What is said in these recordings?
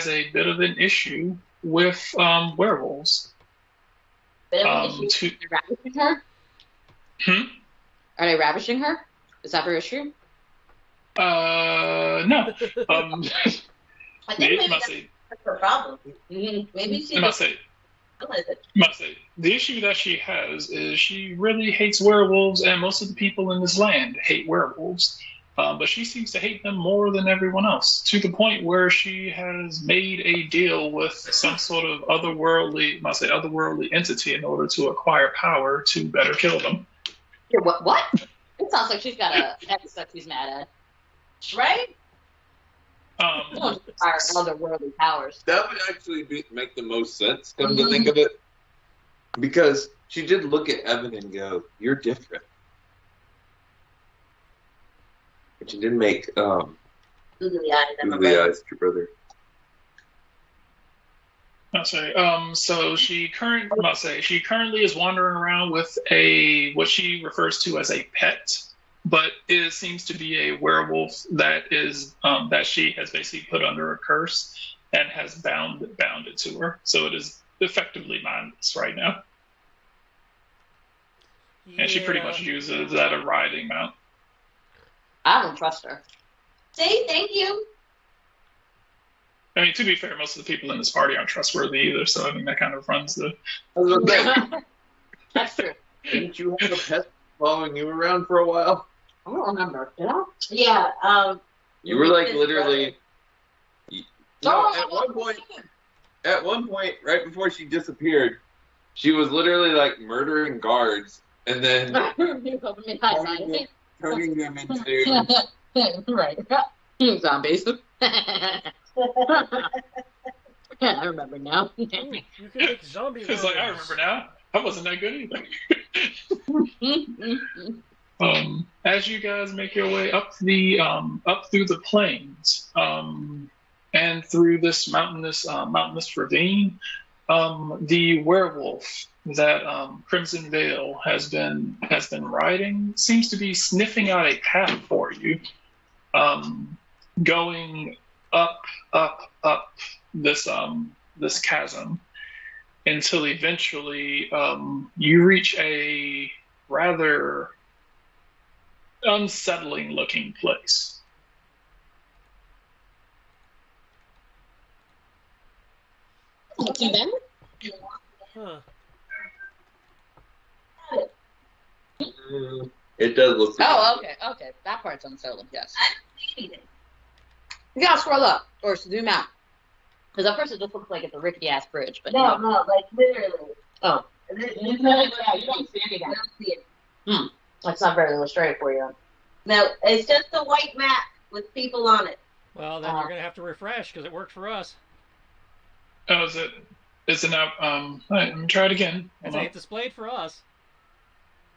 has a bit of an issue with werewolves. Bit of an issue. To, Are they ravishing her? hmm? Are they ravishing her? Is that her issue? No. I think maybe must say, that's her problem. Maybe she I must say, the issue that she has is she really hates werewolves, and most of the people in this land hate werewolves. But she seems to hate them more than everyone else, to the point where she has made a deal with some sort of otherworldly entity in order to acquire power to better kill them. What? It sounds like she's got a ex that she's mad at. Right? Otherworldly powers. That would actually make the most sense, come to think of it. Because she did look at Evan and go, "You're different." But she didn't make Googly eyes to your brother. So she currently is wandering around with what she refers to as a pet, but it seems to be a werewolf that she has basically put under a curse and has bound it to her. So it is effectively mindless right now. Yeah. And she pretty much uses that a riding mount. I don't trust her. Say thank you. I mean, to be fair, most of the people in this party aren't trustworthy either, so I mean that kind of runs the. That's true. Didn't you have a pet following you around for a while? I don't remember. Did I? Yeah. You were like literally. At one point, right before she disappeared, she was literally like murdering guards and then turning them into right zombies. I remember now. You can make zombie. It's like I remember now. That wasn't that good either. As you guys make your way up through the plains, and through this mountainous ravine, the werewolf that Crimson Veil has been riding seems to be sniffing out a path for you, going up this chasm until eventually you reach a rather unsettling looking place. Huh. It does look. Oh, okay. That part's unsettling. Yes. You gotta scroll up or zoom out. Because at first it just looks like it's a rickety ass bridge, but no, like literally. Oh. You don't see anything. I don't see it. That's not very illustrative for you. No, it's just a white map with people on it. Well, then you're gonna have to refresh because it worked for us. Oh, is it? Is it now? All right, let me try it again. It's displayed for us.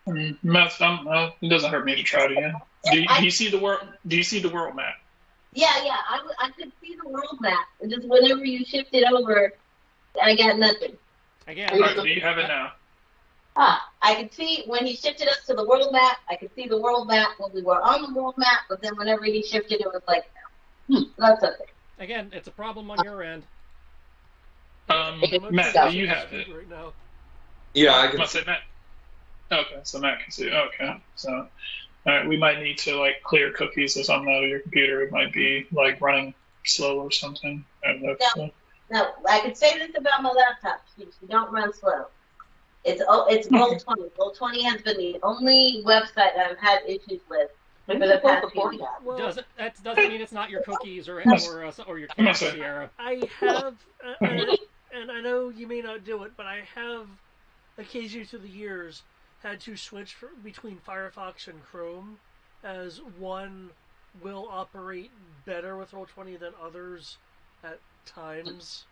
It doesn't hurt me to try it again. Do you see the world? Do you see the world map? Yeah. I could see the world map. And just whenever you shift it over, I got nothing. Again. Right, do you have it now? I could see when he shifted us to the world map. I could see the world map when we were on the world map, but then whenever he shifted, it was like, that's okay. Again, it's a problem on your end. Matt, do you have it? Right now. Yeah, I can. Must say Matt. Okay, so Matt can see. Okay, so all right, we might need to like clear cookies or something out of your computer. It might be like running slow or something. I don't know. No, I could say this about my laptop. She don't run slow. It's Roll20. Roll20 has been the only website that I've had issues with for the past few years. Well, that doesn't mean it's not your cookies or your cat, Sierra. I have, and I know you may not do it, but I have occasionally through the years had to switch between Firefox and Chrome, as one will operate better with Roll20 than others at times.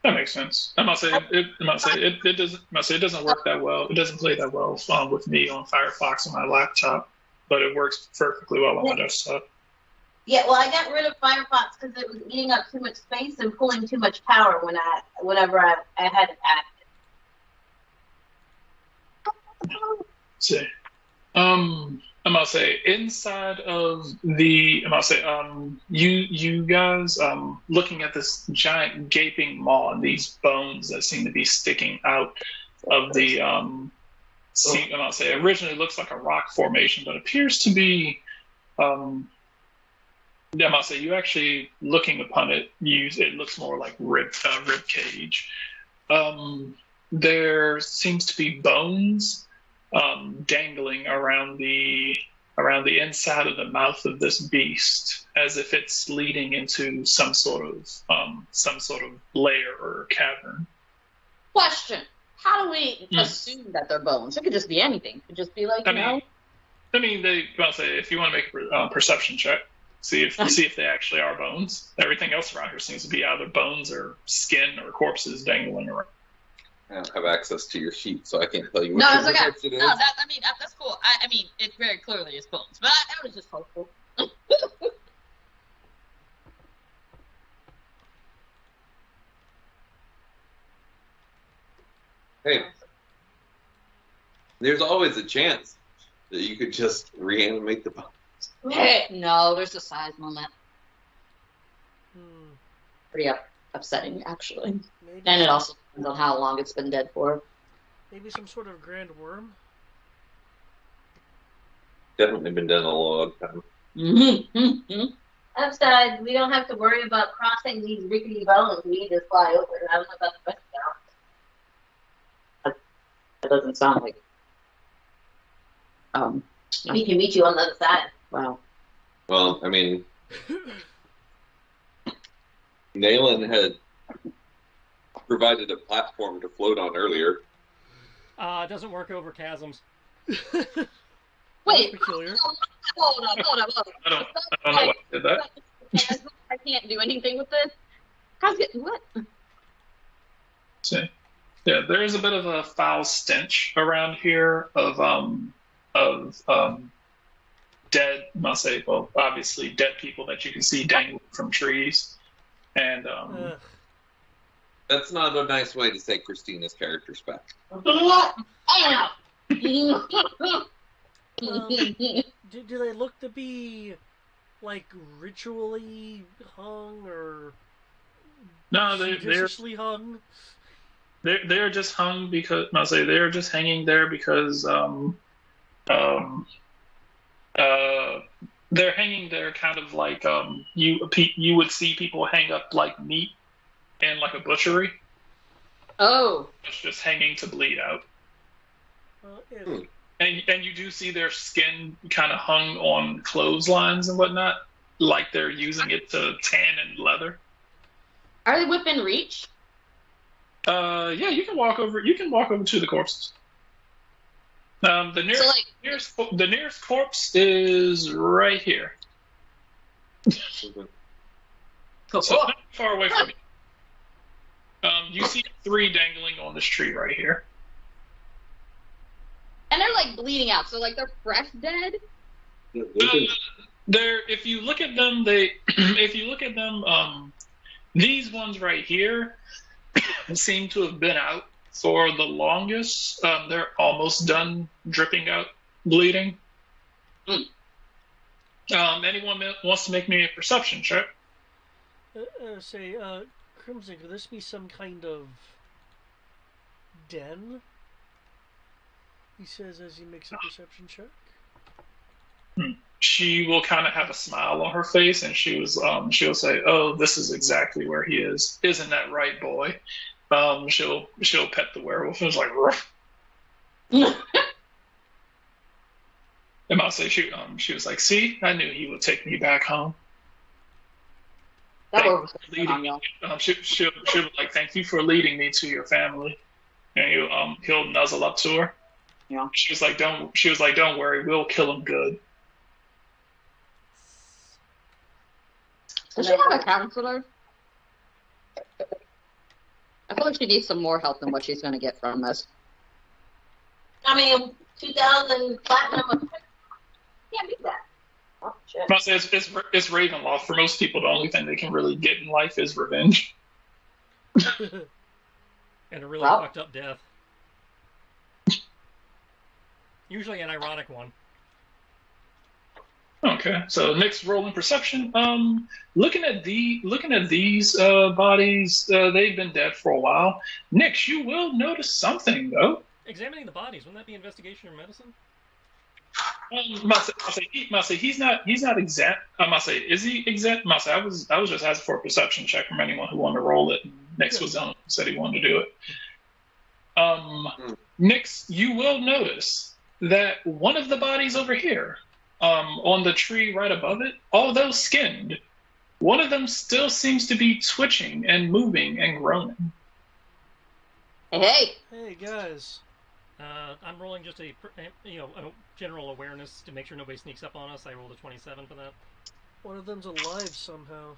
That makes sense. I must say it doesn't work that well. It doesn't play that well with me on Firefox on my laptop, but it works perfectly well on my desktop. Yeah, well, I got rid of Firefox because it was eating up too much space and pulling too much power whenever I had it active. See. I'm gonna say inside of the. I'm gonna say you guys looking at this giant gaping maw and these bones that seem to be sticking out of the I'm gonna say originally looks like a rock formation, but appears to be I must say, you actually looking upon it, it looks more like rib cage. There seems to be bones dangling around the inside of the mouth of this beast, as if it's leading into some sort of lair or cavern. Question: how do we assume that they're bones? It could just be anything. It could just be like, I mean, I'll say if you want to make a perception check. See if they actually are bones. Everything else around here seems to be either bones or skin or corpses dangling around. I don't have access to your sheet, so I can't tell you what no, your it's okay. perception is. No, that's cool. I mean, it very clearly is bones, but that was just hopeful. Hey, there's always a chance that you could just reanimate the bones. No, there's a size limit. Hmm. Pretty upsetting, actually. Maybe, And it also depends on how long it's been dead for. maybe some sort of grand worm? Definitely been done a long time. Upside, we don't have to worry about crossing these rickety bones. We just fly over. I don't know about the rest of That doesn't sound like. We can meet you on the other side. Wow. Well, I mean, Nayland had provided a platform to float on earlier. It doesn't work over chasms. Wait. Peculiar. Hold on. I don't know why I did that. I can't do anything with this. How's it? What? See. Yeah, there is a bit of a foul stench around here of dead, must say, well, obviously dead people that you can see dangling from trees, and That's not a nice way to say Christina's character's back. Do they look to be like ritually hung or no, they're judiciously hung? they're just hung because I say they're just hanging there because they're hanging there kind of like you would see people hang up like meat in like a butchery. Oh. It's just hanging to bleed out. And you do see their skin kind of hung on clotheslines and whatnot, like they're using it to tan and leather. Are they within reach? Yeah, you can walk over. You can walk over to the corpses. The nearest corpse is right here. So not far away from you. You see 3 dangling on this tree right here. And they're like bleeding out, so like they're fresh dead. If you look at them, these ones right here seem to have been out for the longest. They're almost done dripping out, bleeding. Anyone that wants to make me a perception check? Crimson, could this be some kind of den? He says as he makes a perception check. She will kind of have a smile on her face, and she'll say, "Oh, this is exactly where he is. Isn't that right, boy?" She'll pet the werewolf. It's like, ruff. And I'll say she was like, "See, I knew he would take me back home." That was she'll be like, "Thank you for leading me to your family," and he'll nuzzle up to her. Yeah. She was like, "Don't worry, we'll kill him good." Does she have a counselor? I feel like she needs some more help than what she's going to get from this. I mean, 2,000 platinum. Can't beat that. Oh, shit. I say it's Ravenloft. For most people, the only thing they can really get in life is revenge. And a really fucked up death. Usually an ironic one. Okay, so Nick's rolling perception. Looking at these bodies, they've been dead for a while. Nick, you will notice something though. Examining the bodies, wouldn't that be investigation or medicine? Must say he's not exempt. I must say, is he exempt? Must say, I was just asking for a perception check from anyone who wanted to roll it. Nix was on said he wanted to do it. Nix, you will notice that one of the bodies over here, on the tree right above it, although skinned, one of them still seems to be twitching and moving and groaning. Hey. Hey, guys. I'm rolling just a general awareness to make sure nobody sneaks up on us. I rolled a 27 for that. One of them's alive somehow.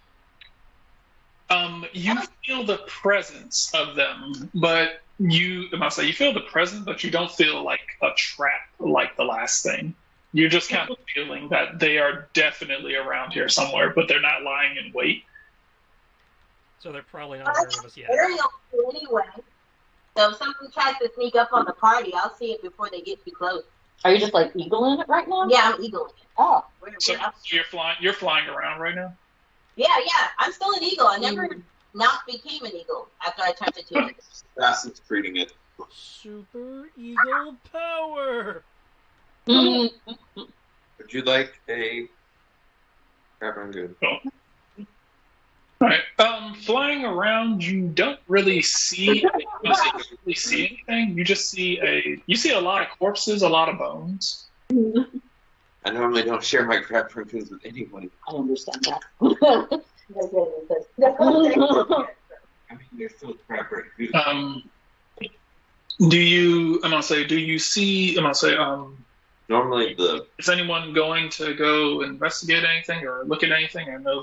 You feel the presence of them, but you feel the presence, but you don't feel like a trap like the last thing. You're just kind of feeling that they are definitely around here somewhere, but they're not lying in wait. So they're probably not aware of us yet. Anyway. So if somebody tries to sneak up on the party, I'll see it before they get too close. Are you just like eagling it right now? Yeah, I'm eagling it. Oh. So you're flying around right now? Yeah. I'm still an eagle. I never not became an eagle after I turned into it. Assassin's creating it. Super eagle power! Would you like a... Crap, I'm good. Oh. Right. Flying around, you don't really see anything. You just see a lot of corpses, a lot of bones. I normally don't share my crap raccoons with anyone. I understand that. I mean, they're still crap raccoons. Do you see? Normally is anyone going to go investigate anything or look at anything? I know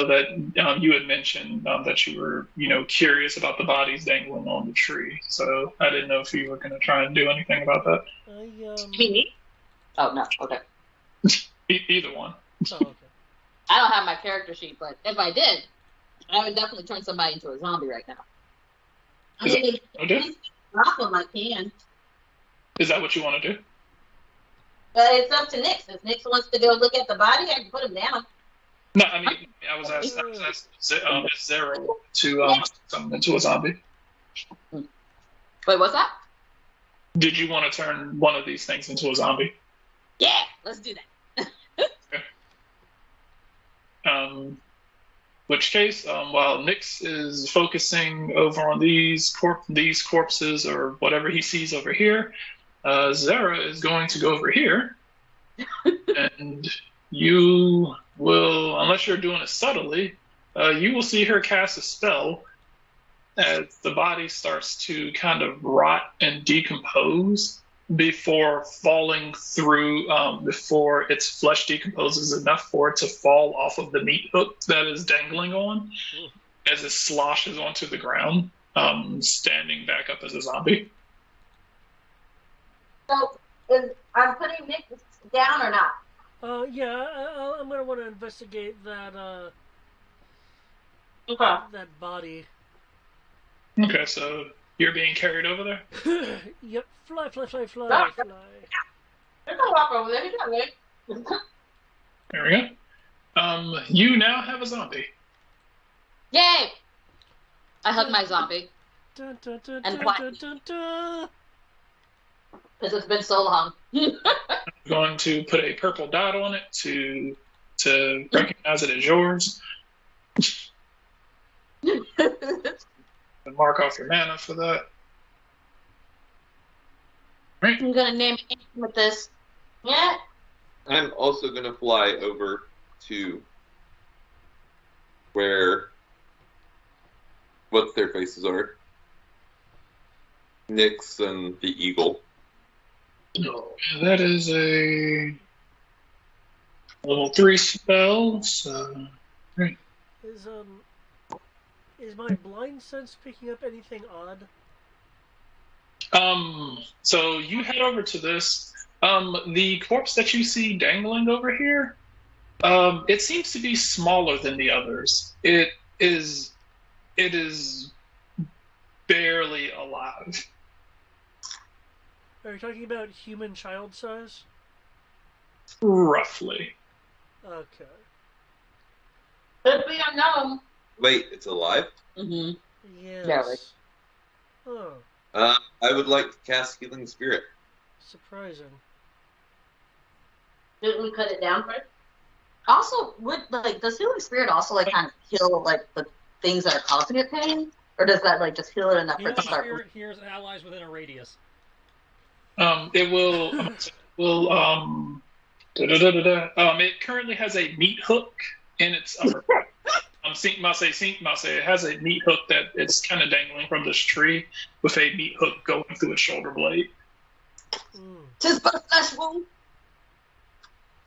that you had mentioned that you were, curious about the bodies dangling on the tree. So I didn't know if you were going to try and do anything about that. Me? Oh, no. Okay. Either one. Oh, okay. I don't have my character sheet, but if I did, I would definitely turn somebody into a zombie right now. I mean, drop them, I can. Is that what you want to do? But it's up to Nix. If Nix wants to go look at the body, I can put him down. No, I mean, I was asking Zero to summon into a zombie. Wait, what's that? Did you want to turn one of these things into a zombie? Yeah, let's do that. Okay. Which case, while Nix is focusing over on these corpses or whatever he sees over here, Zara is going to go over here, and you will, unless you're doing it subtly, you will see her cast a spell as the body starts to kind of rot and decompose before falling through, before its flesh decomposes enough for it to fall off of the meat hook that is dangling on, as it sloshes onto the ground, standing back up as a zombie. So, I'm putting Nix down or not? Yeah, I'm gonna want to investigate that, Okay. that body. Okay, so you're being carried over there? Yep, fly. There's no walk over there. He's not there. There we go. You now have a zombie. Yay! I hug my zombie. Dun, dun, dun, And dun, what? dun, dun, dun. Because it's been so long. I'm going to put a purple dot on it to recognize it as yours. And mark off your mana for that. Right. I'm gonna name it with this. Yeah. I'm also going to fly over to where what's their faces are. Nyx and the eagle. That is a level 3 spell, so right. Is my blind sense picking up anything odd? So you head over to this. The corpse that you see dangling over here, it seems to be smaller than the others. It is barely alive. Are you talking about human child size? Roughly. Okay. Could be unknown. Wait, it's alive? Mm-hmm. Yes. Oh, I would like to cast Healing Spirit. surprising. Didn't we cut it down first? Also, does healing spirit also kind of heal the things that are causing it pain, or does that just heal it enough for it Healing to start? Spirit hears allies within a radius. It it currently has a meat hook in its upper back. It has a meat hook that it's kind of dangling from this tree with a meat hook going through its shoulder blade. Tis but a flesh wound.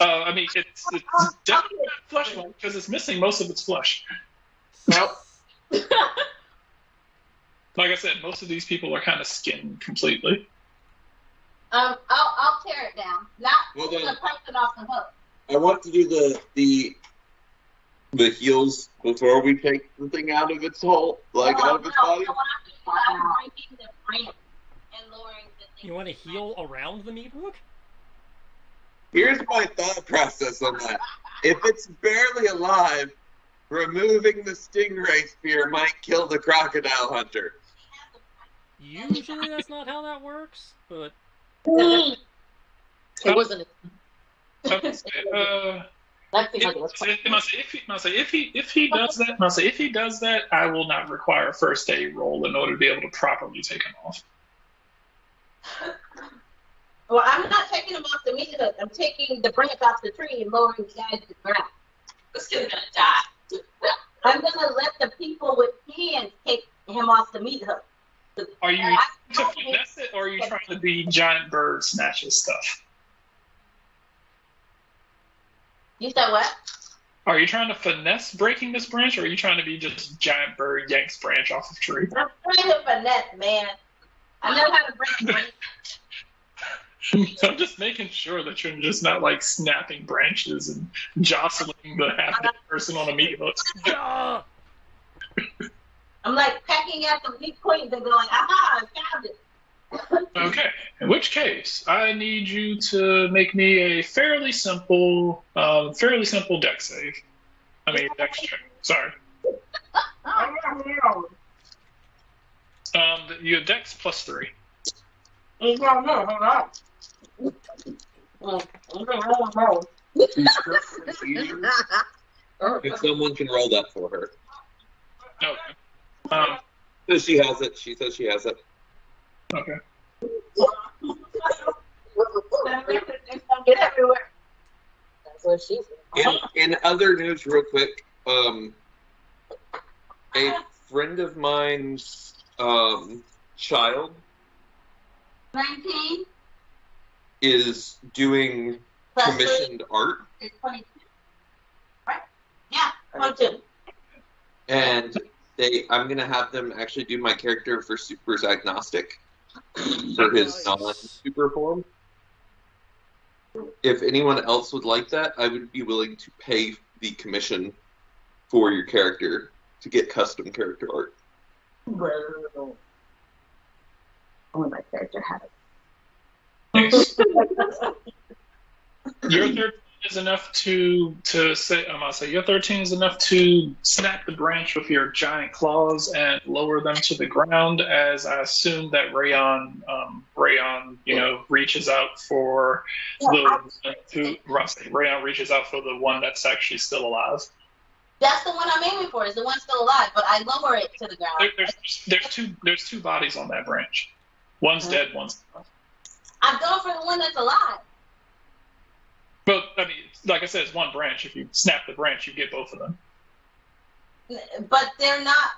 It's definitely not flesh wound because it's missing most of its flesh. Nope. Like I said, most of these people are kind of skinned completely. I'll tear it down. Not Well, the then- person off the hook. I want to do the heals before we take the thing out of its hole, out of its body. So what I'm breaking the branch and lowering the thing. You want to heal around the meat hook? Here's my thought process on that. If it's barely alive, removing the stingray spear might kill the crocodile hunter. Usually that's not how that works, but It wasn't. If he does that, I will not require a first aid roll in order to be able to properly take him off. Well, I'm not taking him off the meat hook. I'm taking the branch off the tree and lowering the guy to the ground. We're still gonna die. I'm gonna let the people with hands take him off the meat hook. Are you trying to finesse it, or are you trying to be giant bird snatches stuff? You said what? Are you trying to finesse breaking this branch, or are you trying to be just giant bird yanks branch off of tree? I'm trying to finesse, man. I know how to break branches. I'm just making sure that you're just not snapping branches and jostling the half-dead person on a meat hook. Ah! I'm pecking at the weak point and going, aha, I found it. Okay. In which case, I need you to make me a fairly simple dex save. Dex check. Sorry. You have dex +3. If someone can roll that for her. Okay. Says she has it. She says she has it. Okay. Get everywhere. That's what she said. In other news, real quick, a friend of mine's child 19 is doing plus commissioned art, 3 is 22. Right? Yeah, 22. and I'm gonna have them actually do my character for Super's agnostic for his non-super form. If anyone else would like that, I would be willing to pay the commission for your character to get custom character art. Well, only my character had it. Nice. Your 13 is enough to say. Your 13 is enough to snap the branch with your giant claws and lower them to the ground. As I assume that Rayon, reaches out for Rayon reaches out for the one that's actually still alive. That's the one I'm aiming for. Is the one still alive? But I lower it to the ground. There's two bodies on that branch. One's dead. One's alive. I'm going for the one that's alive. But like I said, it's one branch. If you snap the branch, you get both of them. But they're not.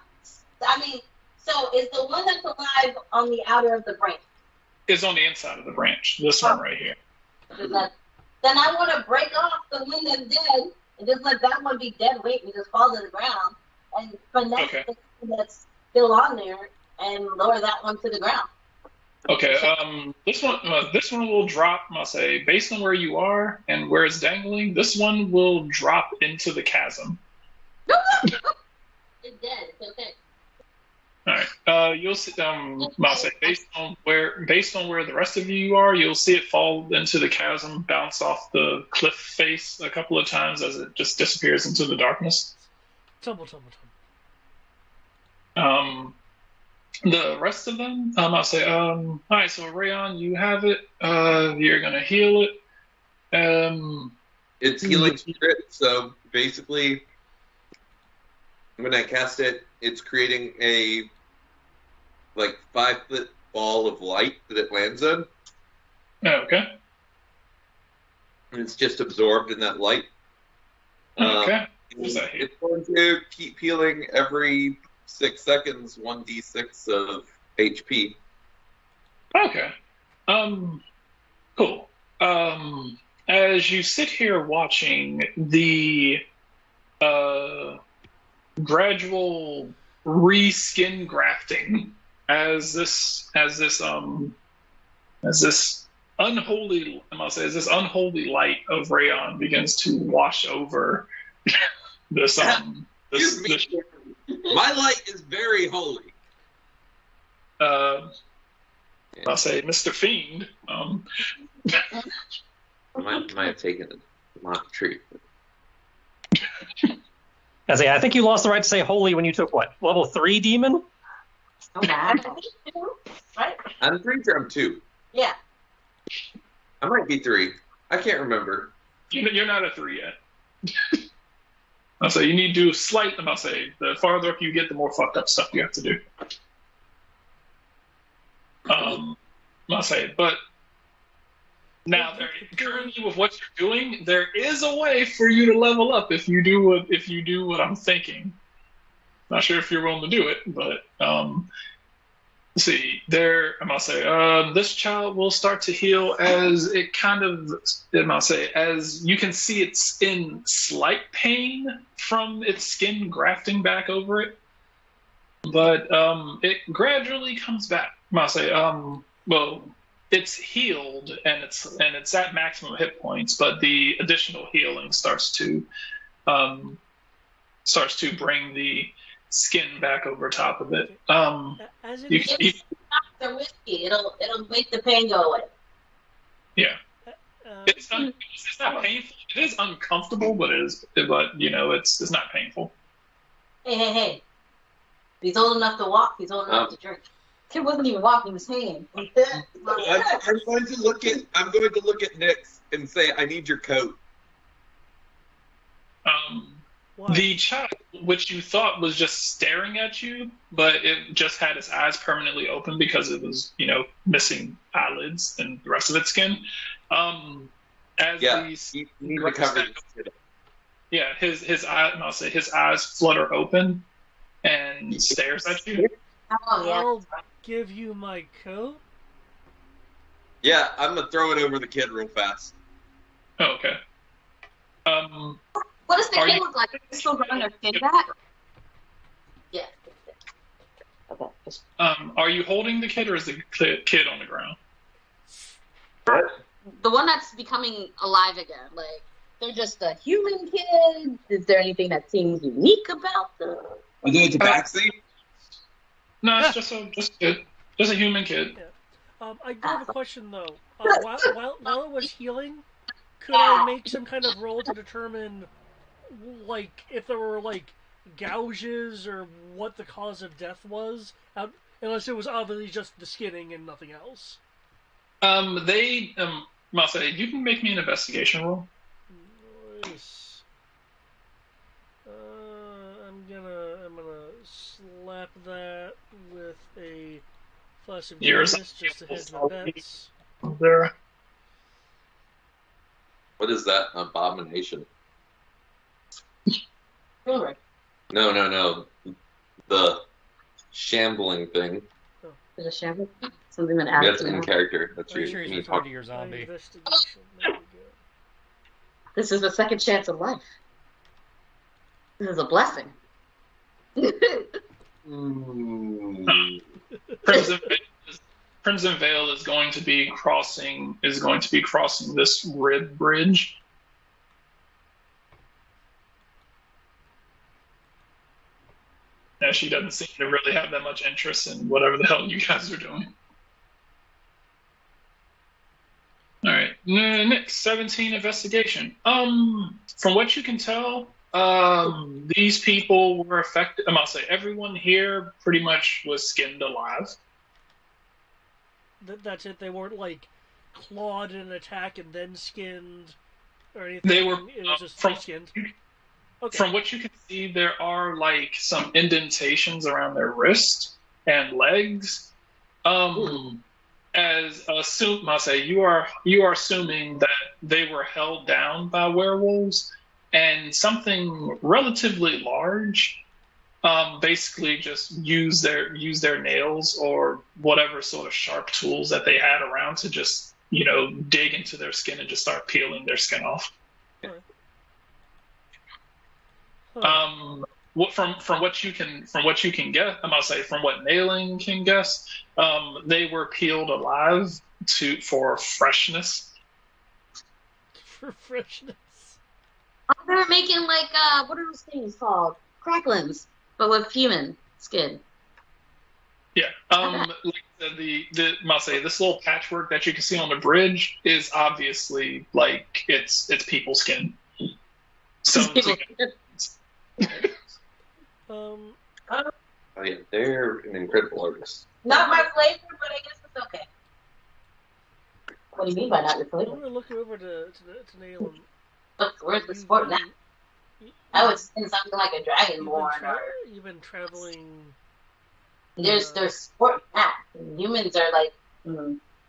So is the one that's alive on the outer of the branch? It's on the inside of the branch. This one right here. Then I want to break off the one that's dead and just let that one be dead weight and just fall to the ground and finesse the one that's still on there and lower that one to the ground. Okay. This one will drop. Based on where you are and where it's dangling, this one will drop into the chasm. It's dead. It's okay. All right. You'll see. I'll say based on where the rest of you are, you'll see it fall into the chasm, bounce off the cliff face a couple of times as it just disappears into the darkness. Tumble. The rest of them, I'll say, all right. So Rayon, you have it. You're gonna heal it. It's healing spirit, so basically, when I cast it, it's creating a 5-foot ball of light that it lands in. Okay. And it's just absorbed in that light. Okay. What's that here? It's going to keep healing every 6 seconds, 1d6 of HP. Okay. Cool. As you sit here watching the gradual reskin grafting as this unholy, I must say, as this unholy light of Rayon begins to wash over this Excuse me. My light is very holy. I'll say, Mr. Fiend. I might have taken a mock treat. I think you lost the right to say holy when you took what? Level 3 demon? Oh, wow. Right? I'm pretty sure I'm 2. Yeah. I might be 3. I can't remember. You're not a 3 yet. I'll say you need to do slight. I'll say the farther up you get, the more fucked up stuff you have to do. I'll say, but now currently with what you're doing, there is a way for you to level up if you do what I'm thinking. Not sure if you're willing to do it, but let's see. I must say, this child will start to heal as it kind of, I must say, as you can see it's in slight pain from its skin grafting back over it. But it gradually comes back. I must say, well, it's healed and it's at maximum hit points, but the additional healing starts to bring the skin back over top of it. As it You is, can, It's not the whiskey. It'll make the pain go away. yeah, it's not painful. It is uncomfortable, but it's not painful. Hey. He's old enough to walk. He's old enough to drink. Kid wasn't even walking. He was hanging. I'm going to look at Nyx and say, I need your coat. why? The child, which you thought was just staring at you, but it just had its eyes permanently open because it was, missing eyelids and the rest of its skin. You need to cover this. Yeah, his eyes flutter open and stares at you. Oh, yeah. I'll give you my coat. Yeah, I'm going to throw it over the kid real fast. Oh, okay. What does the Are kid you- look like? Is he still growing their skin back? Yeah. Okay. Are you holding the kid, or is the kid on the ground? What? The one that's becoming alive again. Like, they're just a human kid. Is there anything that seems unique about them? I'll do it to backseat. No, it's just a human kid. I do have a question though. While it was healing, could I make some kind of roll to determine, like, if there were gouges or what the cause of death was? Unless it was obviously just the skinning and nothing else. Must say, you can make me an investigation roll. Nice. I'm gonna slap that with a flash of Yours. genius just to hedge my bets. There. What is that? Abomination. Sure. No. The shambling thing. Is it shambles? Something that adds That's to in that. character. That's Pretty your sure he's you referring talk. to your zombie. Investigation. There we go. This is a second chance of life. This is a blessing. Ooh. Crimson Veil is going to be crossing this rib bridge. Now she doesn't seem to really have that much interest in whatever the hell you guys are doing. All right, next 17 investigation. From what you can tell, these people were affected. I'll say everyone here pretty much was skinned alive. That's it. They weren't like clawed in an attack and then skinned or anything. They were It was just skinned. Okay. From what you can see, there are like some indentations around their wrist and legs. As I'll say, you are assuming that they were held down by werewolves, and something relatively large, basically just use their nails or whatever sort of sharp tools that they had around to just dig into their skin and just start peeling their skin off. From what you can guess, I must say, from what Nailing can guess, they were peeled alive for freshness. For freshness. They're making like what are those things called? Cracklins, but with human skin. Yeah. Like must say, this little patchwork that you can see on the bridge is obviously like it's people skin. So. Oh yeah, they're an incredible artist. Not my flavor, but I guess it's okay. What do you mean by not your I'm flavor? gonna look over to Nail. Look, where's the sport now? I would send something like a dragonborn or. You've been traveling. There's sport now. Humans are like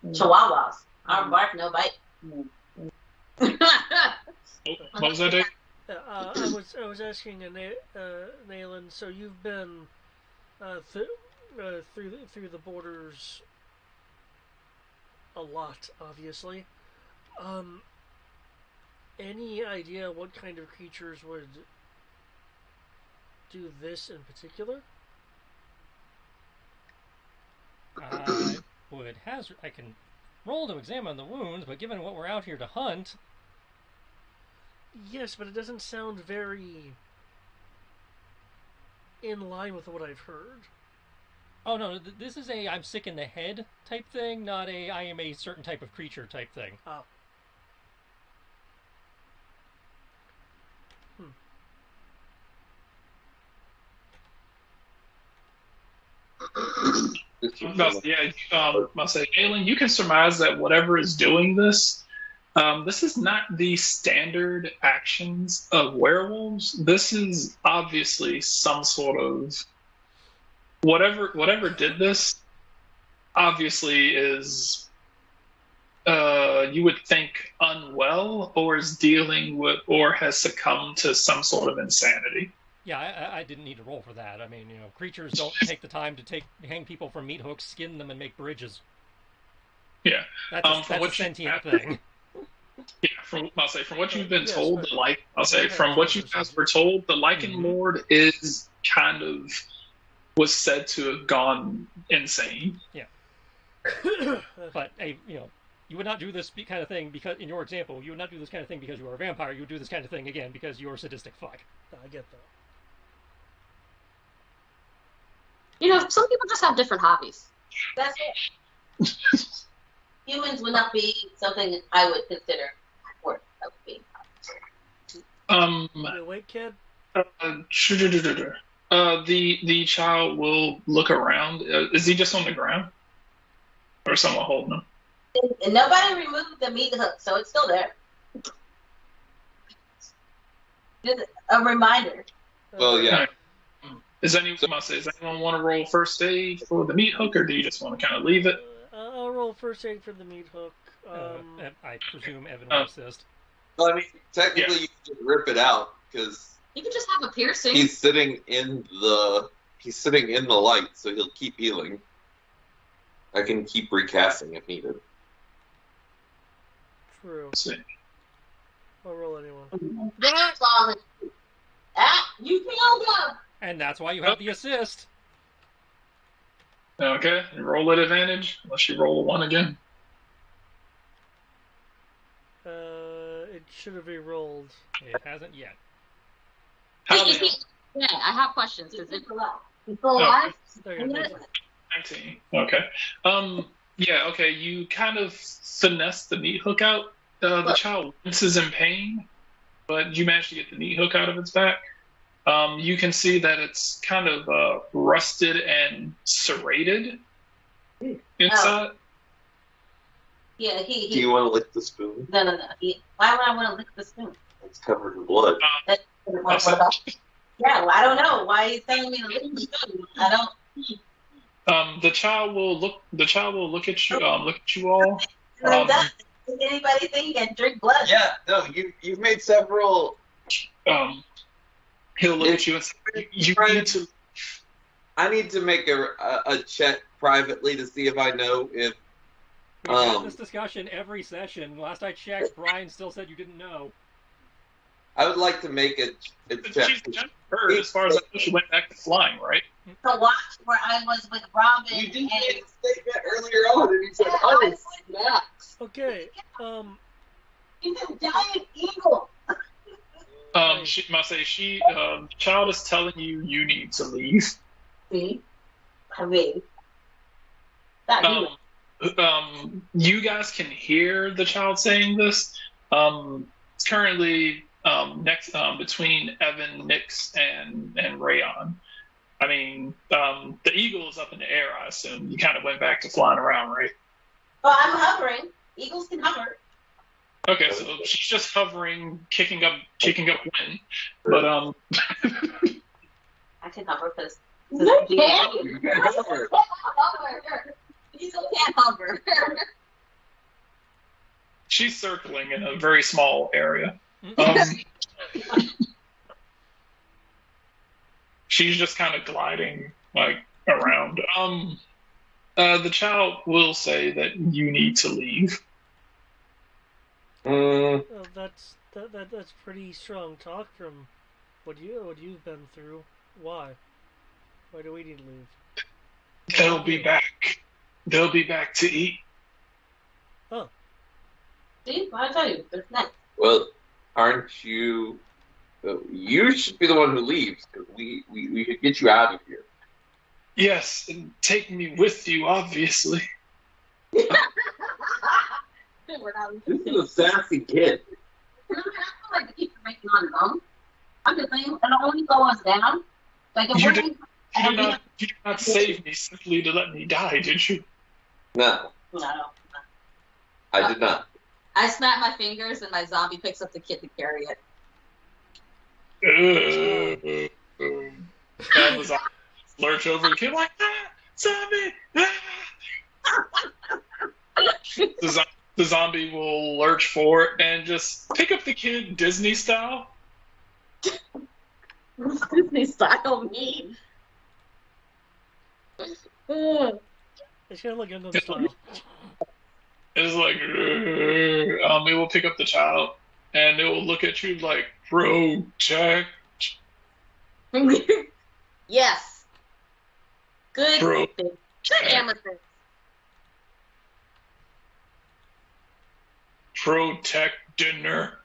chihuahuas. Our bark, no bite. What was that, Dave? I was asking Nayland. So you've been through the borders a lot, obviously. Any idea what kind of creatures would do this in particular? I can roll to examine the wounds, but given what we're out here to hunt. Yes, but it doesn't sound very in line with what I've heard. Oh no, this is a I'm sick in the head type thing, not a I am a certain type of creature type thing. Oh. Must say, Galen, you can surmise that whatever is doing this, this is not the standard actions of werewolves. This is obviously some sort of whatever did this. Obviously, is you would think unwell, or is dealing with, or has succumbed to some sort of insanity. Yeah, I didn't need to roll for that. I mean, creatures don't take the time to hang people from meat hooks, skin them, and make bridges. Yeah, that's a sentient thing. Yeah, from what you've been told, from what you guys were told, the Lycan Lord is kind of was said to have gone insane. Yeah, but you would not do this kind of thing because, in your example, you would not do this kind of thing because you are a vampire. You would do this kind of thing again because you're a sadistic fuck. I get that. Some people just have different hobbies. That's it. Humans would not be something I would consider worth of being. Wait, kid. The child will look around. Is he just on the ground, or someone holding him? And nobody removed the meat hook, so it's still there. Just a reminder. Well, yeah. Does anyone want to roll first aid for the meat hook, or do you just want to kind of leave it? I'll roll first aid for the meat hook. I presume Evan will assist. Well, I mean, technically, you can just rip it out because you can just have a piercing. He's sitting in the light, so he'll keep healing. I can keep recasting if needed. True. Let's see. I'll roll anyone. You killed him! And that's why you have the assist. Okay, you roll at advantage, unless you roll a 1 again. It should have re-rolled. It hasn't yet. How Yeah, I have questions. Is it He's still alive? There you go. 19. Okay. Yeah. Okay. You kind of finesse the meat hook out. The child winces in pain, but you manage to get the meat hook out of its back. You can see that it's kind of rusted and serrated inside. Yeah, Do you want to lick the spoon? No. Why would I want to lick the spoon? It's covered in blood. What about? Yeah, well, I don't know. Why are you telling me to lick the spoon? I don't. The child will look. The child will look at you. Look at you all. Does anybody think you can drink blood? Yeah, no, you've made several. He'll look at you and say, "You need to." I need to make a check privately to see if I know if. We've had this discussion every session. Last I checked, Brian still said you didn't know. I would like to make a check. She's just heard, as far as I know, she went back to flying, right? To watch where I was with Robin. You did and make a statement earlier on, and you said, Yeah, "Oh, I snap!" Okay. he's a giant eagle. She must say the child is telling you need to leave. See? I mean, that You guys can hear the child saying this. It's currently next between Evan, Nix, and Rayon. I mean, the eagle is up in the air. I assume you kind of went back to flying around, right? Well, I'm hovering. Eagles can hover. Okay, so she's just hovering, kicking up wind. But I can hover because You can hover. Eagle can't hover. she's circling in a very small area. She's just kind of gliding like around. The child will say that you need to leave. Well, that's pretty strong talk from what you've been through. Why? Why do we need to leave? They'll be back. They'll be back to eat. Oh. See, what I tell you, it's next. Well, aren't you? You should be the one who leaves because we should get you out of here. Yes, and take me with you, obviously. We're not This is a sassy kid. I feel like the keep making on his own. I'm just saying, it'll only slow us down. Like if You we're did not save me simply to let me die, did you? No, No. I did not. I snap my fingers and my zombie picks up the kid to carry it. And the zombie lurch over the kid like, zombie! The zombie will lurch forward and just pick up the kid Disney style. Disney style mean. It's gonna look into the style. It's like, it will pick up the child and it will look at you like, protect. Yes. Good. Bro. Good amethyst. Protect dinner.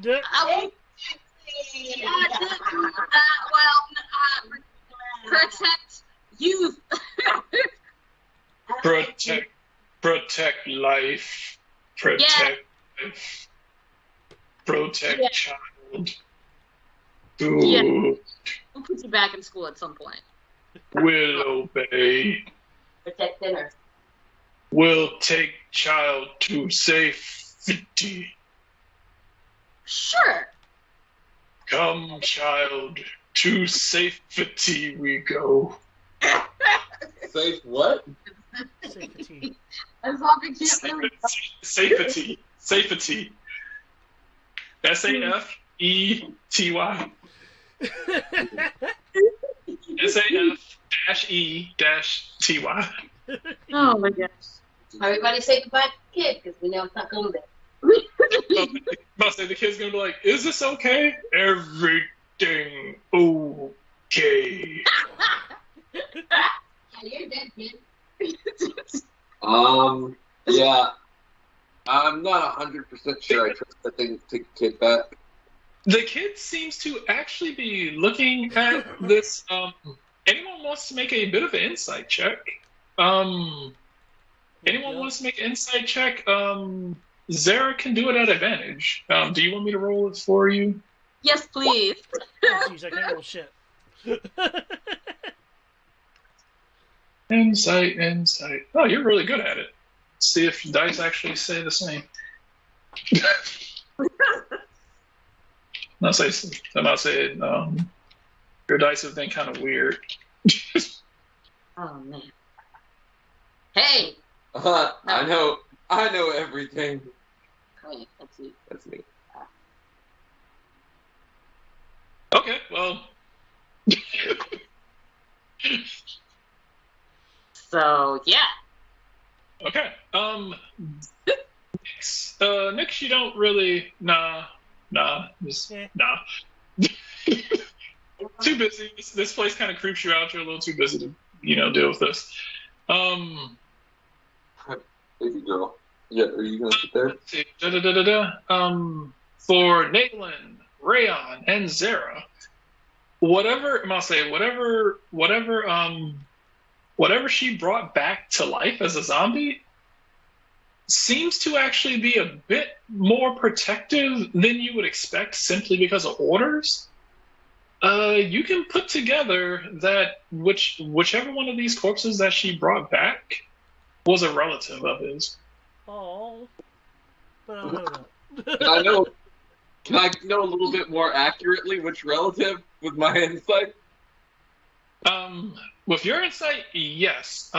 I will protect youth. Protect life. Protect life. Protect child. Ooh, Yeah. We'll put you back in school at some point. will obey. Protect dinner. Will take child to safety. Sure. Come, child, to safety we go. Safe what? Safety. A zombie can't really. Safety. Safety. SAFETY. SAF-E-TY. Oh my gosh. Everybody say goodbye to the kid because we know it's not going there. Must say the kid's gonna be like, is this okay? Everything okay. You're dead, kid. Yeah. I'm not 100% sure I trust the thing to take the kid back. The kid seems to actually be looking at this. Anyone wants to make a bit of an insight check? Anyone wants to make an insight check? Zara can do it at advantage. Do you want me to roll it for you? Yes, please. Oh, jeez, I can't roll shit. Insight. Oh, you're really good at it. See if dice actually say the same. I'm not saying your dice have been kind of weird. Oh man. Hey. I know everything. Wait, that's you. That's me. Okay, well. So yeah. Okay. Nyx, you don't really. Nah. Too busy. This place kind of creeps you out. You're a little too busy to, deal with this. Baby girl. Yeah, are you gonna sit there? For Nayland, Rayon, and Zara, whatever she brought back to life as a zombie seems to actually be a bit more protective than you would expect simply because of orders. You can put together that whichever one of these corpses that she brought back was a relative of his. Oh, but I don't know that. Can I know a little bit more accurately which relative with my insight? With your insight, yes.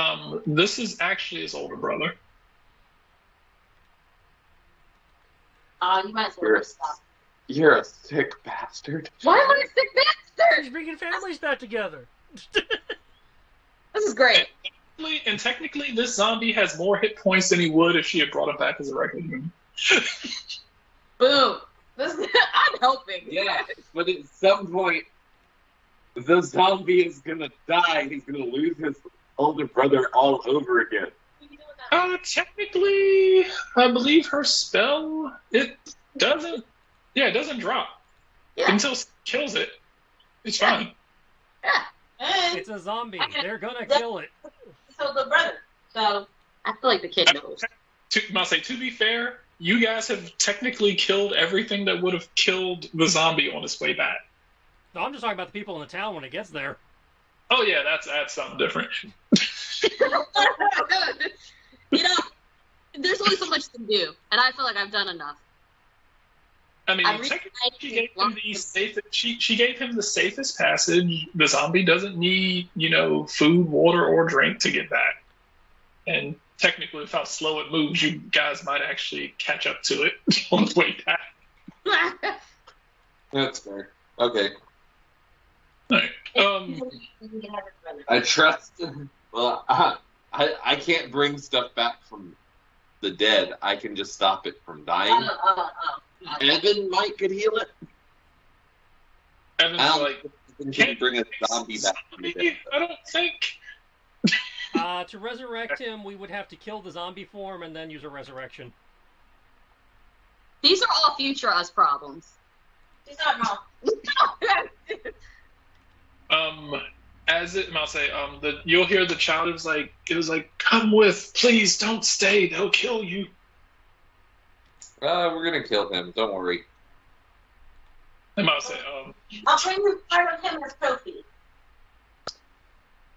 This is actually his older brother. You might as well stop. You're a sick bastard. Why am I a sick bastard? He's bringing families back together. This is great. And technically, this zombie has more hit points than he would if she had brought him back as a regular human. Boom. I'm helping. Yeah, but at some point, the zombie is gonna die. He's gonna lose his older brother all over again. Technically, I believe her spell, it doesn't drop until it kills it. It's fine. Yeah. It's a zombie. They're gonna kill it. So the brother. So I feel like the kid knows. To be fair, you guys have technically killed everything that would have killed the zombie on its way back. No, I'm just talking about the people in the town when it gets there. Oh yeah, that's something different. There's only so much to do, and I feel like I've done enough. I mean, technically, she gave him the safest passage. The zombie doesn't need, food, water, or drink to get back. And technically, with how slow it moves, you guys might actually catch up to it on the way back. That's fair. Okay. All right. I trust. Well, I can't bring stuff back from the dead. I can just stop it from dying. Evan could heal it. Evan's can bring a zombie back from the dead. I don't think. To resurrect him, we would have to kill the zombie form and then use a resurrection. These are all future us problems. she's not wrong. You'll hear the child. It was like, come with, please don't stay. They'll kill you. We're gonna kill him. Don't worry. I might say, I'll bring him part of him as trophy.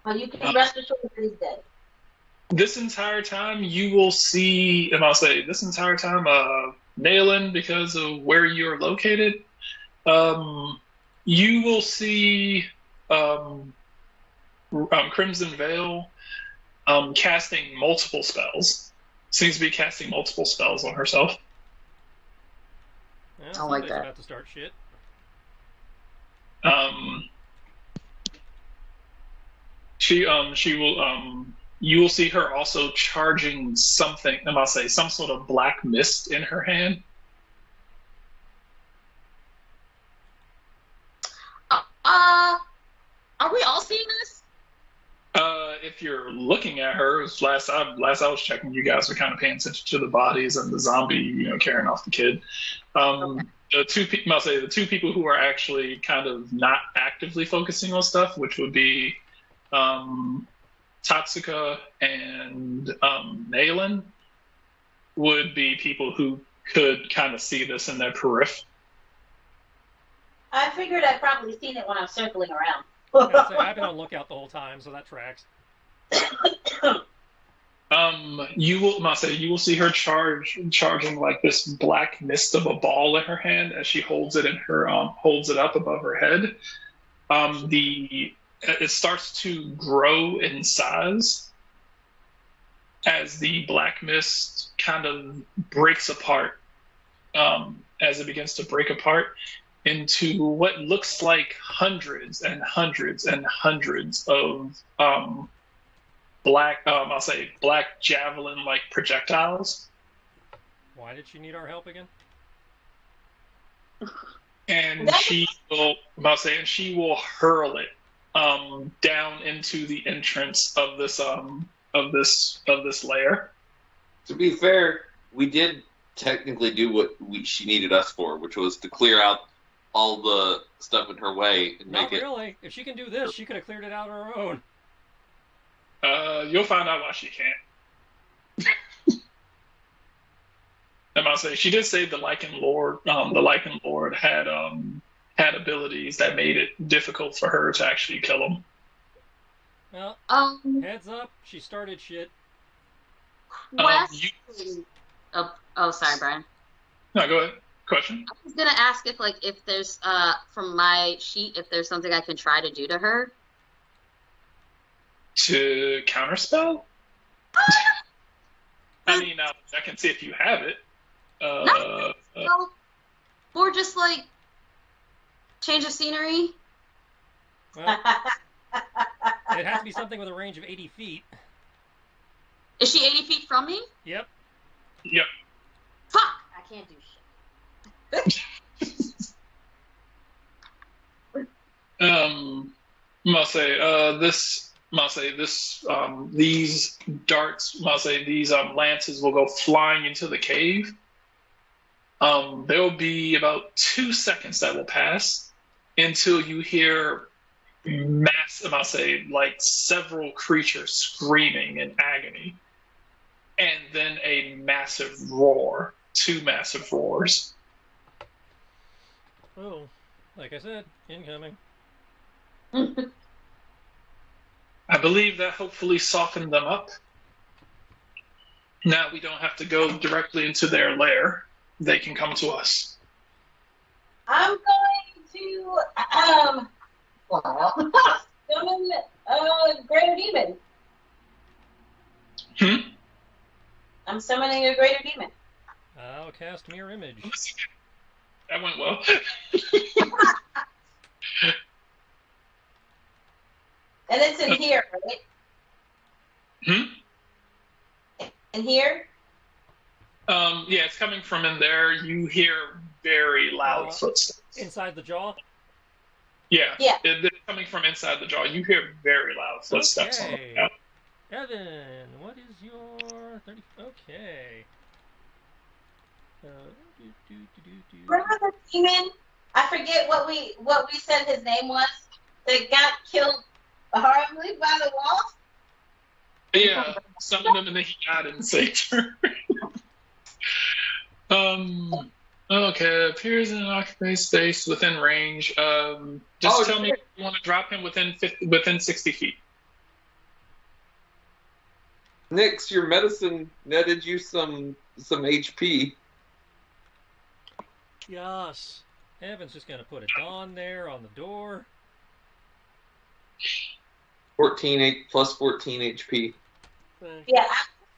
Well, you can rest assured that he's dead. This entire time, you will see, Nayland, because of where you're located, you will see Crimson Veil casting multiple spells. Seems to be casting multiple spells on herself. Yeah, I like that. About to start shit. She will you will see her also charging something, some sort of black mist in her hand. Are we all seeing this? If you're looking at her, last I was checking, you guys were kind of paying attention to the bodies and the zombie, carrying off the kid. I'll say the two people who are actually kind of not actively focusing on stuff, which would be Tatsuka and Naylin, would be people who could kind of see this in their periphery. I figured I'd probably seen it when I was circling around. Yeah, so I've been on lookout the whole time, so that tracks. You will see her charging like this black mist of a ball in her hand as she holds it holds it up above her head. It starts to grow in size as the black mist kind of breaks apart. As it begins to break apart into what looks like hundreds and hundreds and hundreds of black javelin like projectiles. Why did she need our help again? And she will hurl it down into the entrance of this lair. To be fair, we did technically do what she needed us for, which was to clear out all the stuff in her way and Not make it. really. If she can do this, she could have cleared it out on her own. You'll find out why she can't. She did say the Lycan Lord. The Lycan Lord had abilities that made it difficult for her to actually kill him. Well, heads up, she started shit. Sorry, Brian. No, go ahead. Question? I was gonna ask if there's from my sheet if there's something I can try to do to her. To counterspell? I mean, I can see if you have it. Or just change of scenery. Well, it'd have to be something with a range of 80 feet. Is she 80 feet from me? Yep. Yep. Fuck! I can't do shit. These darts, these lances will go flying into the cave. There will be about 2 seconds that will pass until you hear several creatures screaming in agony, and then a massive roar, 2 massive roars. Oh, like I said, incoming. I believe that hopefully softened them up. Now we don't have to go directly into their lair. They can come to us. I'm going to summon a greater demon. I'm summoning a greater demon. I'll cast Mirror Image. That went well. And it's in here, right? In here? Yeah, it's coming from in there. You hear very loud footsteps. Inside the jaw? Yeah. Yeah. It's coming from inside the jaw. You hear very loud footsteps on the ground. Evan, what is your 30? Okay. Remember the demon? I forget what we said his name was. That got killed horribly by the wasp. Yeah, summon him and then he got in Sator. Okay, appears in an occupied space within range. Just tell me if you want to drop him within 60 feet. Nix, your medicine netted you some HP. Yes. Evan's just gonna put a dawn there on the door. 14 plus 14 HP. Yeah,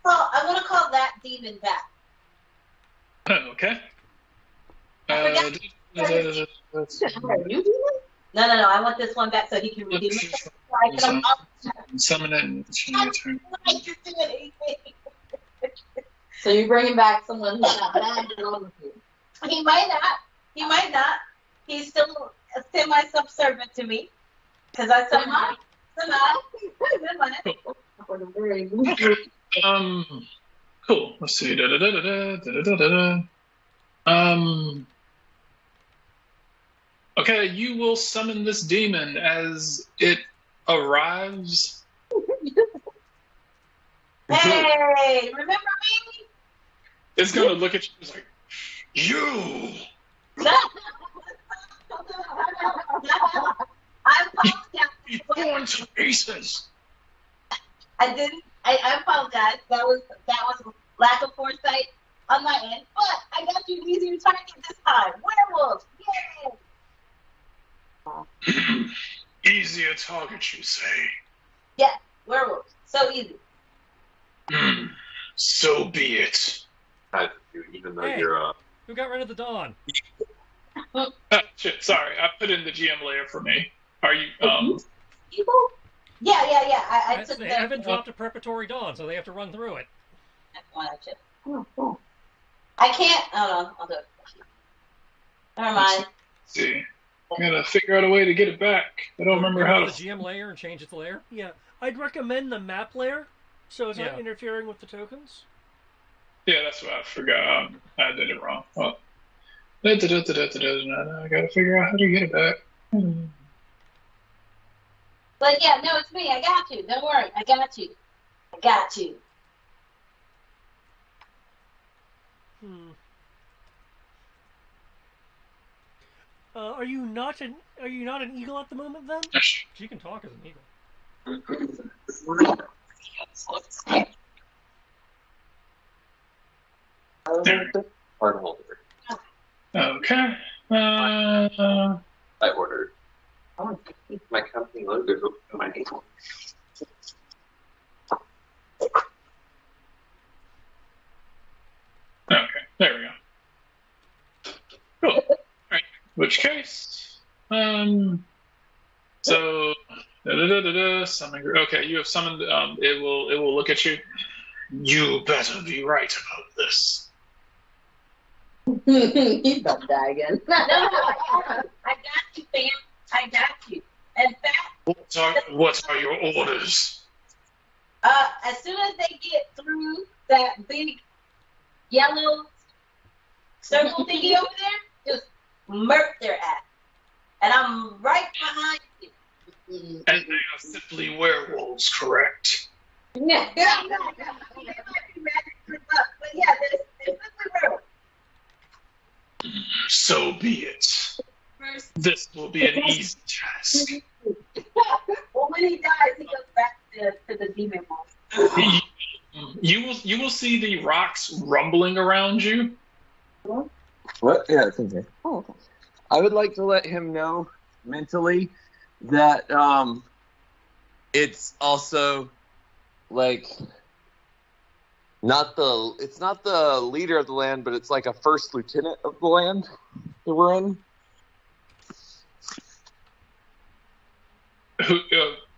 I want to call that demon back. Okay. I forgot. No, I want this one back so he can redeem it. Summon it and turn. So you're bringing back someone who's not bad along with you. He might not. He's still semi-subservient to me. Because I somehow. Cool. Let's see. Okay, you will summon this demon as it arrives. Hey, remember me? It's gonna look at you. It's like, you. I apologize. Be torn to pieces. I didn't. I apologize. That was lack of foresight on my end. But I got you an easier target this time. Werewolves. Yay! Easier target, you say? Yeah, werewolves. So easy. So be it. Even though Hey. you're Who got rid of the Dawn? Shit, sorry. I put in the GM layer for me. Are you, People? Yeah. I took They that. haven't dropped a preparatory Dawn, so they have to run through it. Oh, cool. I can't. Oh, no, I'll do it. Never mind. see. I gotta figure out a way to get it back. I don't remember Get how rid to. of the GM layer and change its layer. Yeah, I'd recommend the map layer, so it's Yeah. not interfering with the tokens. Yeah, that's what I forgot. I did it wrong. Well, I gotta figure out how to get it back. But yeah, no, it's me. I got you. Don't worry. I got you. Are you not an eagle at the moment then? She can talk as an eagle. card holder. Okay. I ordered my company logo. My name. Okay, there we go. Cool. Alright. Which case, so summon. Okay, you have summoned. It will look at you. You better be right about this. He's about to die again. No, I got you, fam. I got you. In fact, What are your orders? as soon as they get through that big yellow circle thingy over there, just murk their ass. And I'm right behind you. And they are simply werewolves, correct? Yeah. They might be magic, but yeah, they're simply werewolves. So be it. First, This will be an easy task. well, when he dies, he goes back to the demon monster. You will see the rocks rumbling around you. What? Yeah, it's okay. Oh, okay. I would like to let him know mentally that it's also like it's not the leader of the land, but it's like a first lieutenant of the land that we're in. Who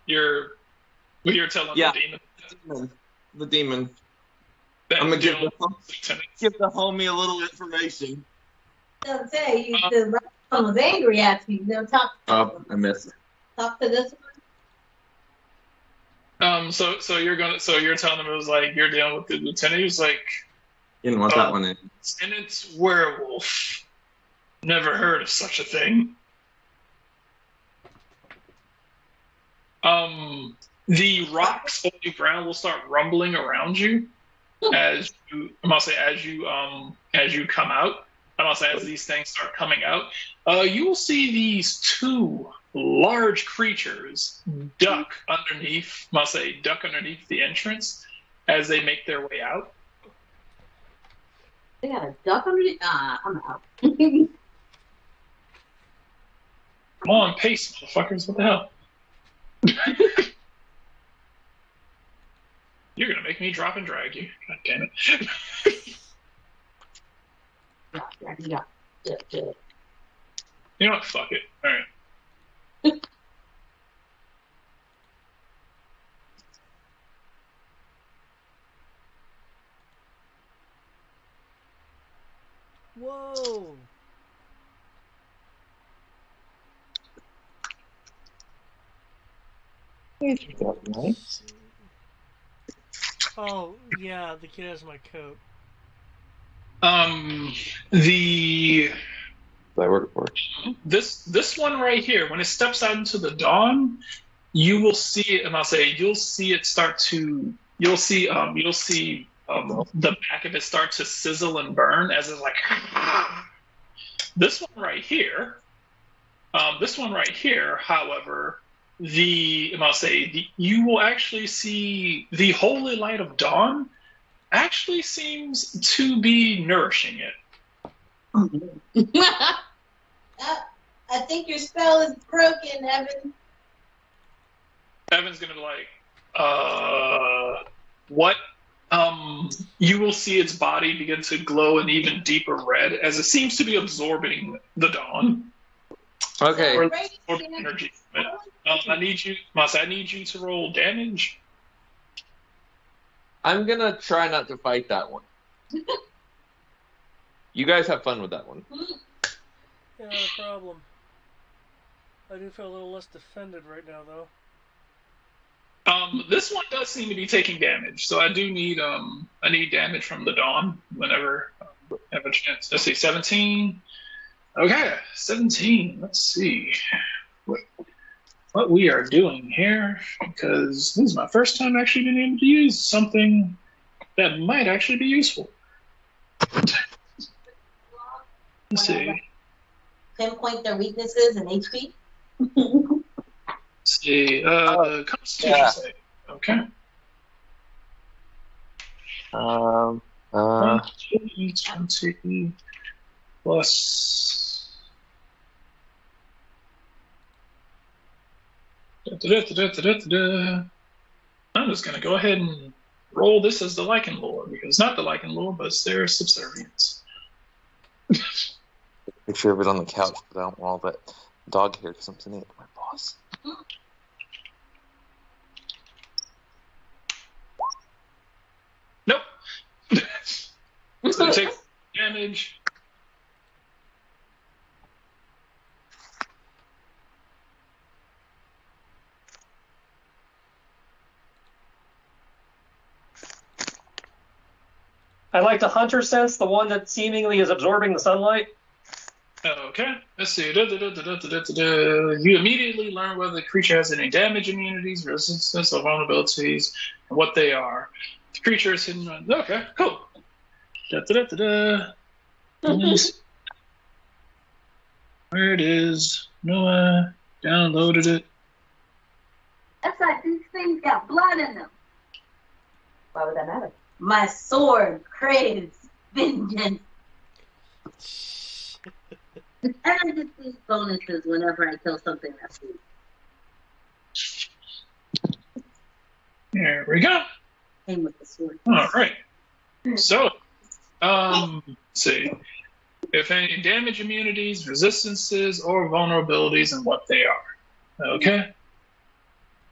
you're telling Yeah. the demon. The demon. That I'm gonna give Dylan- the homie a little information. Don't say the right one was angry at you. They'll talk I missed it. to this one. So you're telling him it was like you're dealing with the lieutenant. He was like, You didn't want that one in. Lieutenant Werewolf. Never heard of such a thing. The rocks on the ground will start rumbling around you as you come out. As these things start coming out, you will see these two large creatures duck underneath the entrance as they make their way out. They got a duck underneath. I'm out. Come on, pace, motherfuckers! What the hell? You're gonna make me drop and drag you. God damn it. Yeah. You know what? Fuck it. Alright. Whoa. Oh, yeah, the kid has my coat. The I work for. This one right here, when it steps out into the dawn, you will see it, and I'll say you'll see it start to. You'll see the back of it start to sizzle and burn as it's like. This one right here. This one right here, however, you will actually see the holy light of dawn actually seems to be nourishing it. I think your spell is broken, Evan. Evan's gonna be like, what? You will see its body begin to glow an even deeper red as it seems to be absorbing the dawn. Okay. Or absorbing energy from it. I need you to roll damage. I'm gonna try not to fight that one. You guys have fun with that one. Yeah, not a problem. I do feel a little less defended right now, though. This one does seem to be taking damage, so I do need I need damage from the dawn whenever I have a chance. Let's see, 17. Okay, 17. Let's see what we are doing here, because this is my first time actually being able to use something that might actually be useful. Let's see. Pinpoint their weaknesses and HP. Let's see. Constitution save. Okay. 20 plus. I'm just going to go ahead and roll this as the Lycan lore, because not the Lycan lore, but it's their subservience. Picture of it on the couch, but I don't want all that dog hair because I'm sending it to my boss. Nope. So it takes damage. I like the hunter sense, the one that seemingly is absorbing the sunlight. Okay, let's see. You immediately learn whether the creature has any damage immunities, resistances, or vulnerabilities, and what they are. The creature is hidden. Okay, cool. Where it is? No, I downloaded it. That's like these things got blood in them. Why would that matter? My sword craves vengeance. And I get these bonuses whenever I kill something that's weak. There we go. Same with the sword. All right. So, let's see. If any damage immunities, resistances, or vulnerabilities, and what they are. Okay.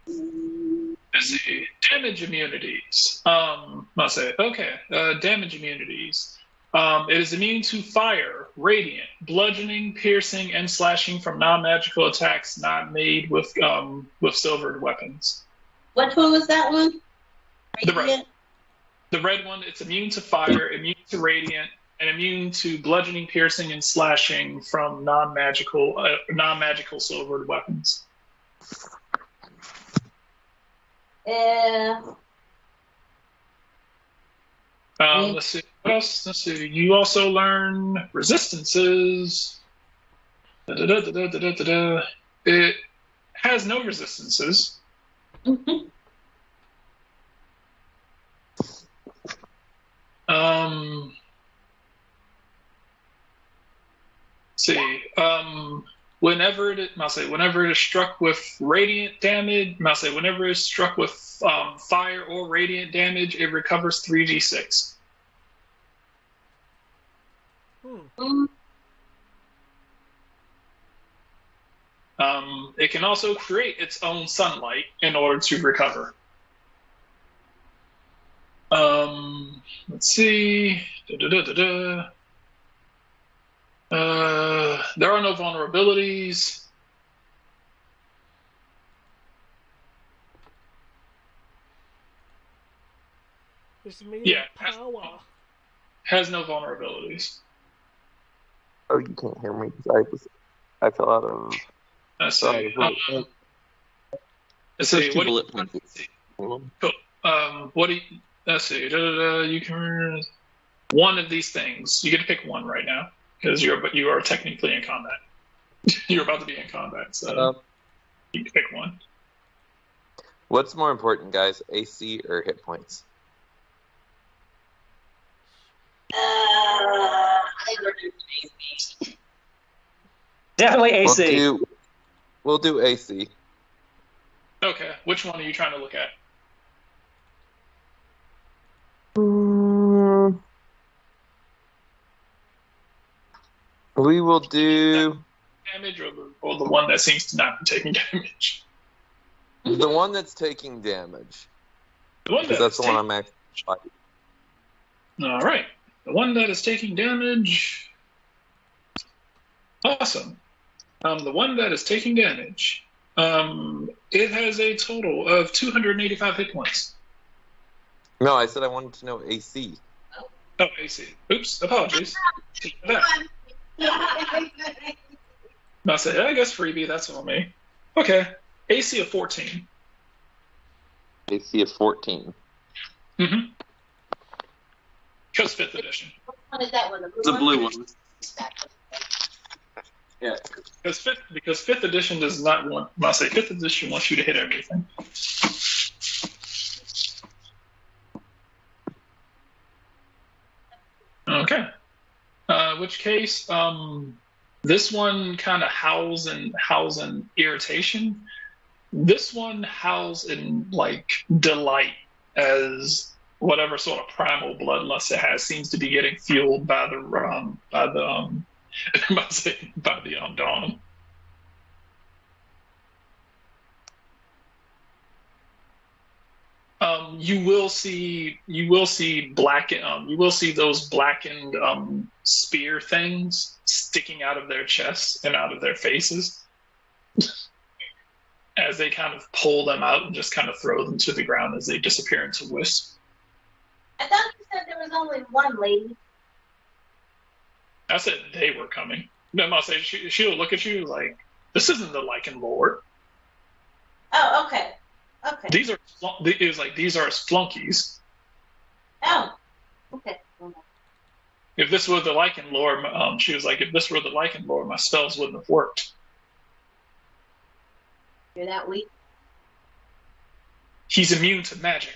Let's see. Damage immunities. I'll say, okay. Damage immunities. It is immune to fire, radiant, bludgeoning, piercing, and slashing from non-magical attacks not made with silvered weapons. Which one was that one? The red one. It's immune to fire, immune to radiant, and immune to bludgeoning, piercing, and slashing from non-magical silvered weapons. Yeah. Let's see. What else? Let's see. You also learn resistances. It has no resistances. See. Whenever it is struck with radiant damage, whenever it's struck with fire or radiant damage, it recovers 3d6. It can also create its own sunlight in order to recover. Let's see. There are no vulnerabilities. It's made Yeah, of power. has no vulnerabilities. Oh, you can't hear me because I fell out of. Let's Sorry, see. bullet. Let's It says see. two What do you, bullet points. cool. What do you? Let's see. You can one of these things. You get to pick one right now because you are technically in combat. You're about to be in combat, so you can pick one. What's more important, guys? AC or hit points? I think we're doing AC. Definitely AC. We'll do AC. Okay. Which one are you trying to look at? We will do Damage or the one that seems to not be taking damage. the one that's taking damage. The one Because that's the one I'm actually fighting. All right. The one that is taking damage. Awesome. The one that is taking damage. It has a total of 285 hit points. No, I said I wanted to know AC. Oh, AC. Oops. Apologies. I said, I guess freebie. That's on me. Okay. AC of 14. AC of 14. Mm-hmm. Because 5th edition. What one is that one? The blue one. Yeah. Because fifth edition does not want. I say 5th edition wants you to hit everything. Okay. Which case, this one kind of howls in irritation. This one howls in like delight as whatever sort of primal bloodlust it has seems to be getting fueled by the dawn. You will see those blackened spear things sticking out of their chests and out of their faces as they kind of pull them out and just kind of throw them to the ground as they disappear into wisps. I thought you said there was only one lady. I said they were coming. No, I'll say she'll look at you like, this isn't the Lycan Lord. Oh, okay. Okay. These are flunkies. Oh, okay. If this were the Lycan Lord, she was like, if this were the Lycan Lord, my spells wouldn't have worked. You're that weak? He's immune to magic.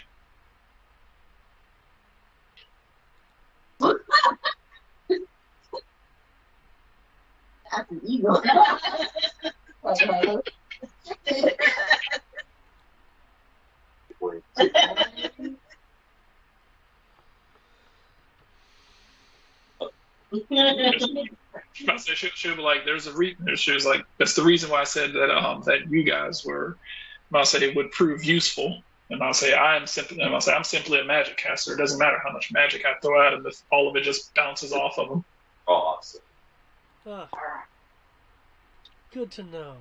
That's an eagle. She'll be like, "There's a reason." She was like, "That's the reason why I said that you guys were." I'll say it would prove useful, and I'll say I'm simply a magic caster. It doesn't matter how much magic I throw at him; if all of it just bounces off of him. Awesome. Good to know.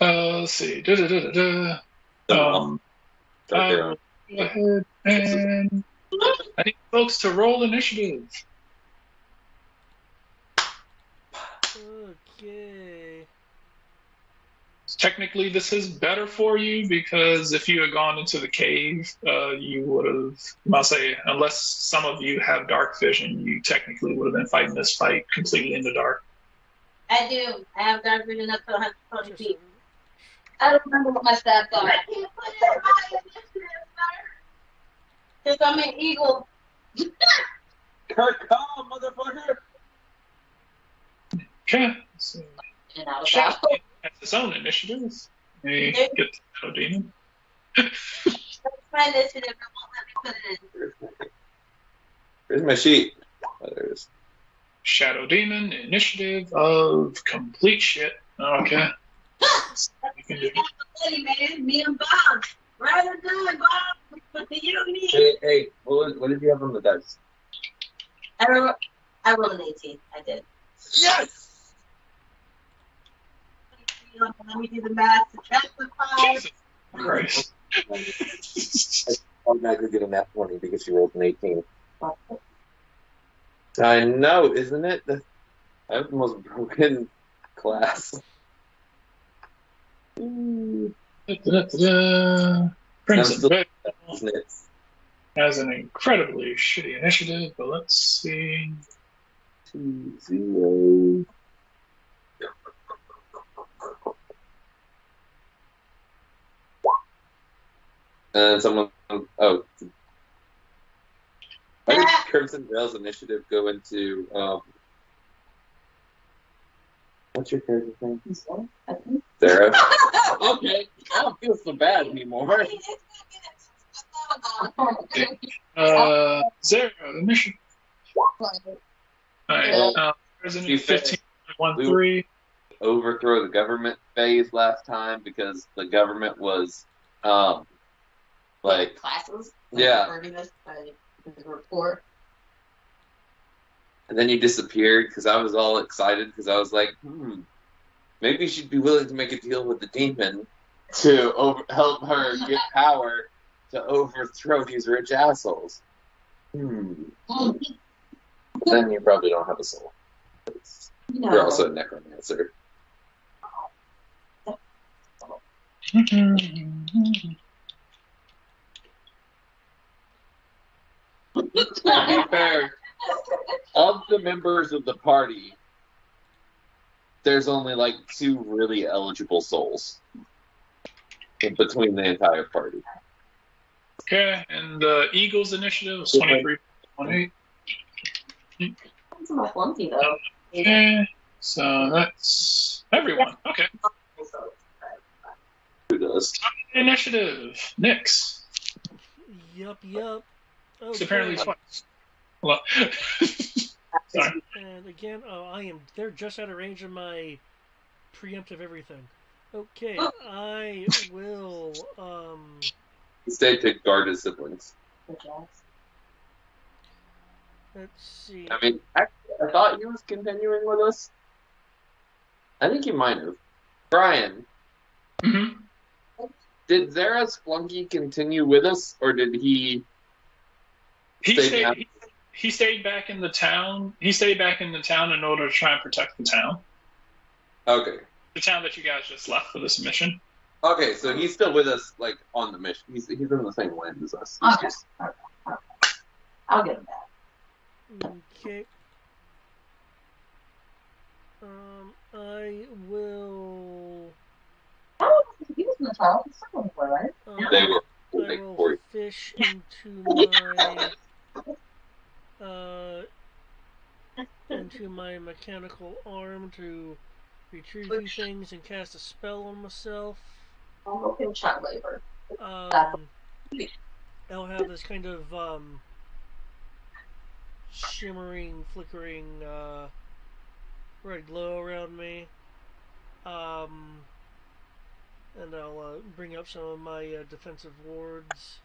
Let's see. Go ahead and I need folks to roll initiative. Okay. Technically, this is better for you because if you had gone into the cave, you would have, I'll say, unless some of you have dark vision, you technically would have been fighting this fight completely in the dark. I do. I have dark vision up to 120 feet. I don't remember what my stats are. I can't put it in my initiative, sir. Because I'm an eagle. Kirk, come, motherfucker! Okay. So, And I was Shadow out. Demon has its own initiative. Let me get to Shadow Demon. That's my initiative. It won't let me put it in. Where's my sheet? Oh, there it is. Shadow Demon, initiative of complete shit. Okay. You can do it. Buddy, man. Me and Bob. Right or done, Bob. You don't need Hey, what did you have on the dice? I rolled an 18. I did. Yes! Let me do the math. Subtract the 5. Jesus Christ. automatically get a nat 20 because she rolled an 18. I know, isn't it? I have the most broken class. Crimson Veil Isn't it? has an incredibly shitty initiative, but let's see. 2-0. And someone, why did Crimson Veil's initiative go into, what's your character's name? Sarah. Okay, I don't feel so bad anymore. Zero, the mission. Alright, President 15.13. Overthrow the government phase last time because the government was, like classes. Yeah. Because we're poor. And then you disappeared because I was all excited because I was like, maybe she'd be willing to make a deal with the demon to help her get power to overthrow these rich assholes. Then you probably don't have a soul. No. You're also a necromancer. To be fair, of the members of the party, there's only like 2 really eligible souls in between the entire party. Okay, and the Eagles initiative was 23.18. That's my flunky though. Okay, so that's everyone. Okay. Who does? Initiative. Nyx. Yup. Okay. It's apparently twice. Well, sorry. And again, they're just out of range of my preemptive everything. Okay, I will, Stay to guard his siblings. let's see. I mean, actually, I thought he was continuing with us. I think he might have. Brian, did Zara's flunky continue with us, or did he? He stayed back in the town. He stayed back in the town in order to try and protect the town. Okay. The town that you guys just left for this mission. Okay, so he's still with us, like, on the mission. He's in the same land as us. Okay. I'll get him back. Okay. I will. He was in the trial. He's still going for it, right? They were. I will fish into my mechanical arm to retrieve a few things and cast a spell on myself. I'll go kill child labor. I'll have this kind of shimmering, flickering red glow around me. And I'll bring up some of my defensive wards.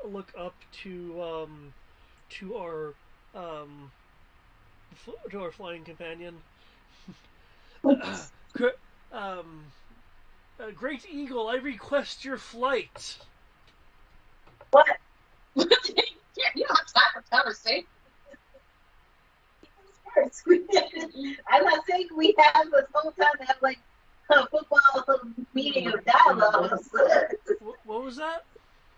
Look up to our flying companion. Great Eagle, I request your flight. What? You don't have time for conversation. I'm not saying we have this whole time to have like a football meeting of dialogues. What was that?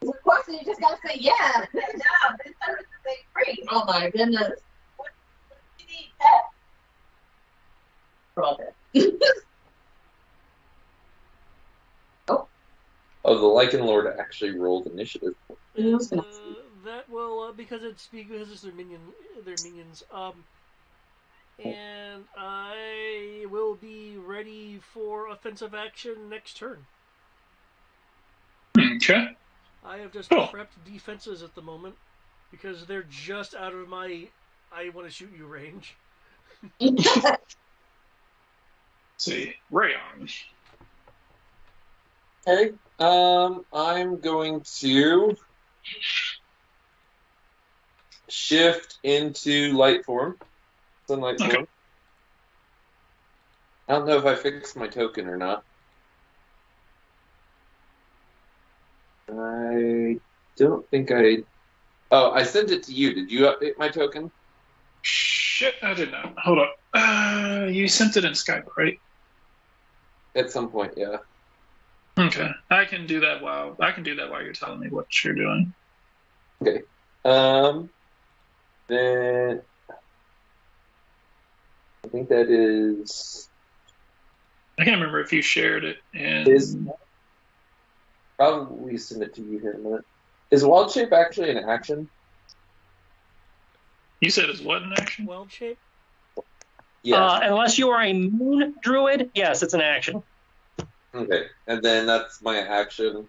Of course, you just gotta say yeah. Good job. This time to say free. Oh my goodness. What do you need that? Oh, the Lycan Lord actually rolled initiative. That will because it's their minions. And I will be ready for offensive action next turn. Okay. I have just prepped defenses at the moment because they're just out of my I want to shoot you range. Let's see. Rayon. Okay. I'm going to shift into light form. Sunlight form. I don't know if I fixed my token or not. I don't think I... Oh, I sent it to you. Did you update my token? Shit, I did not. Hold up. You sent it in Skype, right? At some point, yeah. Okay, I can do that while you're telling me what you're doing. Okay. Then I think that is... I can't remember if you shared it. Probably send it to you here in a minute. Is Wild Shape actually an action? You said it's what in action? Wild shape? Yeah. Unless you are a moon druid, yes, it's an action. Okay. And then that's my action.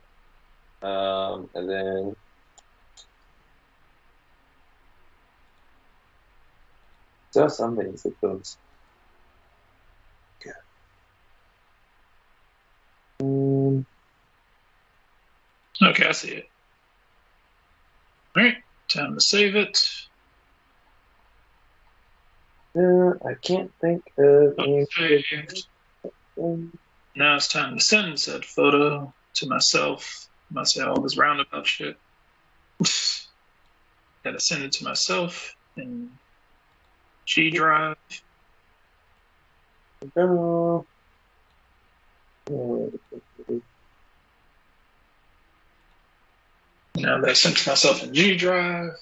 And then... So some things with those. Okay. Okay, I see it. All right, time to save it. I can't think of any... Saved. Now it's time to send said photo to myself. I say all this roundabout shit. Gotta send it to myself in G Drive. Oh. Now that I sent to myself in G Drive.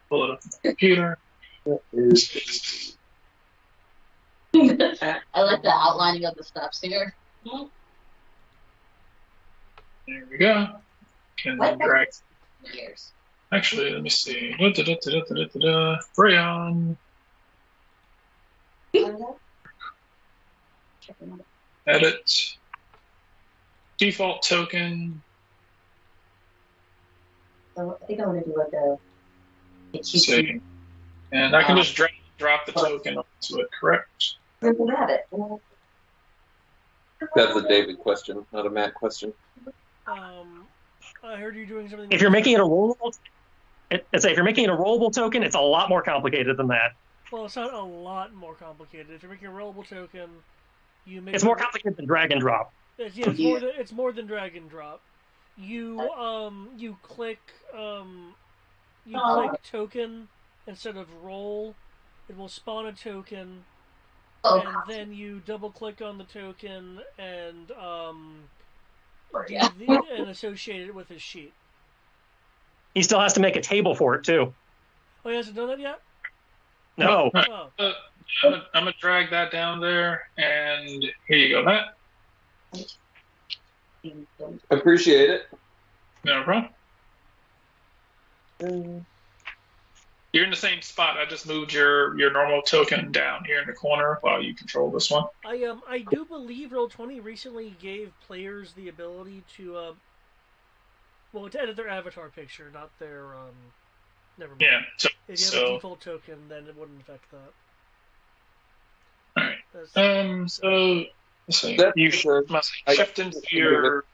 Pull it up on the computer. I like the outlining of the steps here. There we go. Can What drag. Years. Actually, let me see. Rayon. Edit. Default token. So I think I'm gonna do like a See. And I can just drag and drop the token onto it, correct? simple at it. That's a David question, not a Matt question. I heard you doing something. If you're making it a rollable, if you're making it a rollable token, it's a lot more complicated than that. Well, it's not a lot more complicated. If you're making a rollable token, you make It's more complicated than drag and drop. It's more than drag and drop. You click click token instead of roll. It will spawn a token, and then you double click on the token and and associate it with his sheet. He still has to make a table for it too. Oh, he hasn't done that yet? No. Oh. I'm gonna drag that down there, and here you go, Matt. Appreciate it. No problem. You're in the same spot. I just moved your normal token down here in the corner while you control this one. I do believe Roll20 recently gave players the ability to to edit their avatar picture, not their never mind. Yeah. If you have a default token, then it wouldn't affect that. All right. So let's see. You must shift into your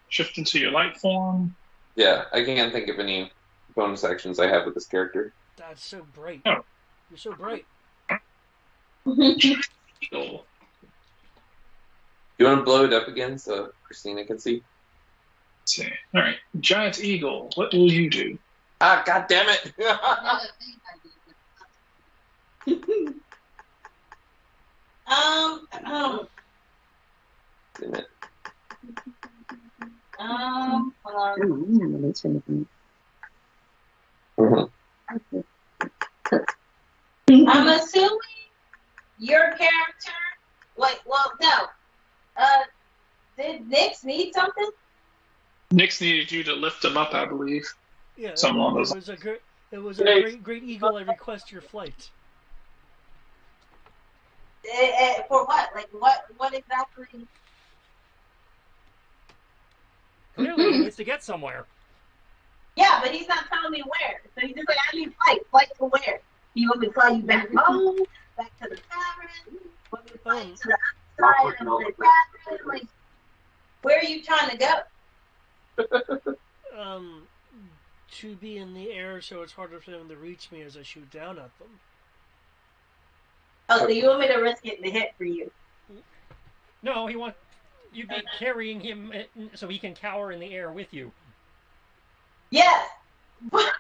shift into your light form. Yeah, I can't think of any bonus actions I have with this character. That's so bright. Oh. You're so bright. Cool. You want to blow it up again so Christina can see? Let's see. All right. Giant Eagle, what will you do? Ah, god damn it! I'm assuming your character. Wait, well, no. Did Nyx need something? Nyx needed you to lift him up, I believe. Yeah, Something along those it was a great eagle. I request your flight. For what? Like what exactly? Clearly, he needs to get somewhere. Yeah, but he's not telling me where. So he's just like, I need flight. Flight to where? You want me to fly you back home? Back to the tavern? Want me to fly you to the outside of the tavern? Like, where are you trying to go? To be in the air so it's harder for them to reach me as I shoot down at them. Oh, so you want me to risk getting the hit for you? No, he wants you be carrying him so he can cower in the air with you. Yes, but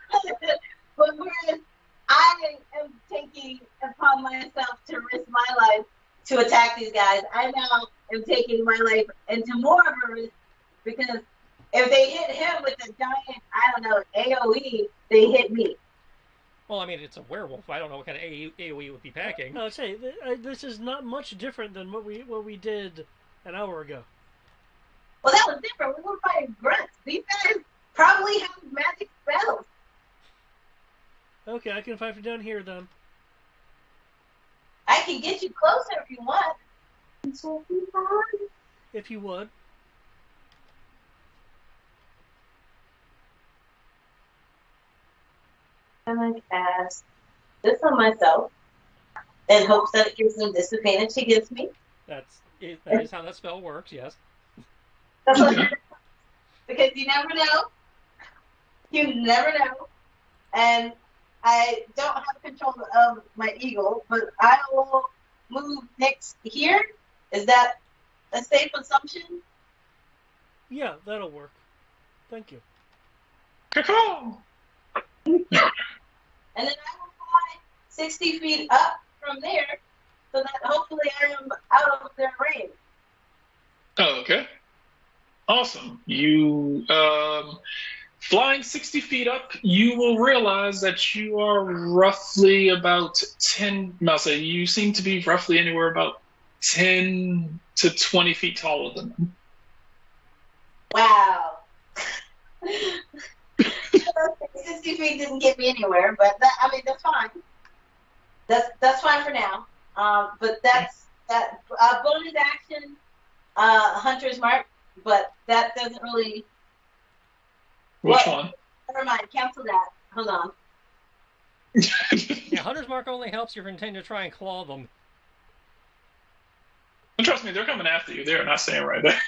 whereas I am taking upon myself to risk my life to attack these guys, I now am taking my life into more of a risk because if they hit him with a giant, I don't know, AOE, they hit me. Well, I mean, it's a werewolf. I don't know what kind of AOE would be packing. I'll say this is not much different than what we did an hour ago. Well, that was different. We were fighting grunts. These guys probably have magic spells. Okay, I can fight from down here then. I can get you closer if you want. If you would. I'm going to cast this on myself in hopes that it gives them disadvantage against me. That is how that spell works, yes. Because you never know. You never know. And I don't have control of my eagle, but I will move next here. Is that a safe assumption? Yeah, that'll work. Thank you. And then I will fly 60 feet up from there so that hopefully I am out of their range. Oh, okay. Awesome. You, flying 60 feet up, you will realize that you are roughly about 10, I'll say you seem to be roughly anywhere about 10 to 20 feet taller than them. Wow. 60 feet didn't get me anywhere, but that's fine. That's fine for now. But that's that bonus action, Hunter's Mark, but that doesn't really. Which one? Never mind. Cancel that. Hold on. Yeah, Hunter's Mark only helps you if you intend to try and claw them. And trust me, they're coming after you. They're not staying right there.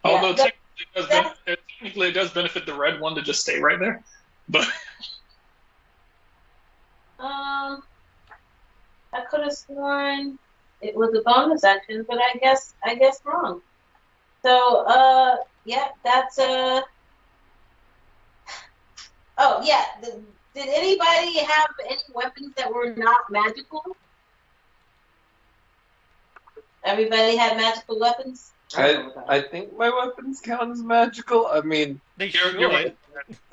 Although technically it does benefit the red one to just stay right there. But I could have sworn it was a bonus action, but I guess wrong. So yeah, that's Oh yeah, did anybody have any weapons that were not magical? Everybody had magical weapons? I think my weapons count as magical. I mean, They should. you're right.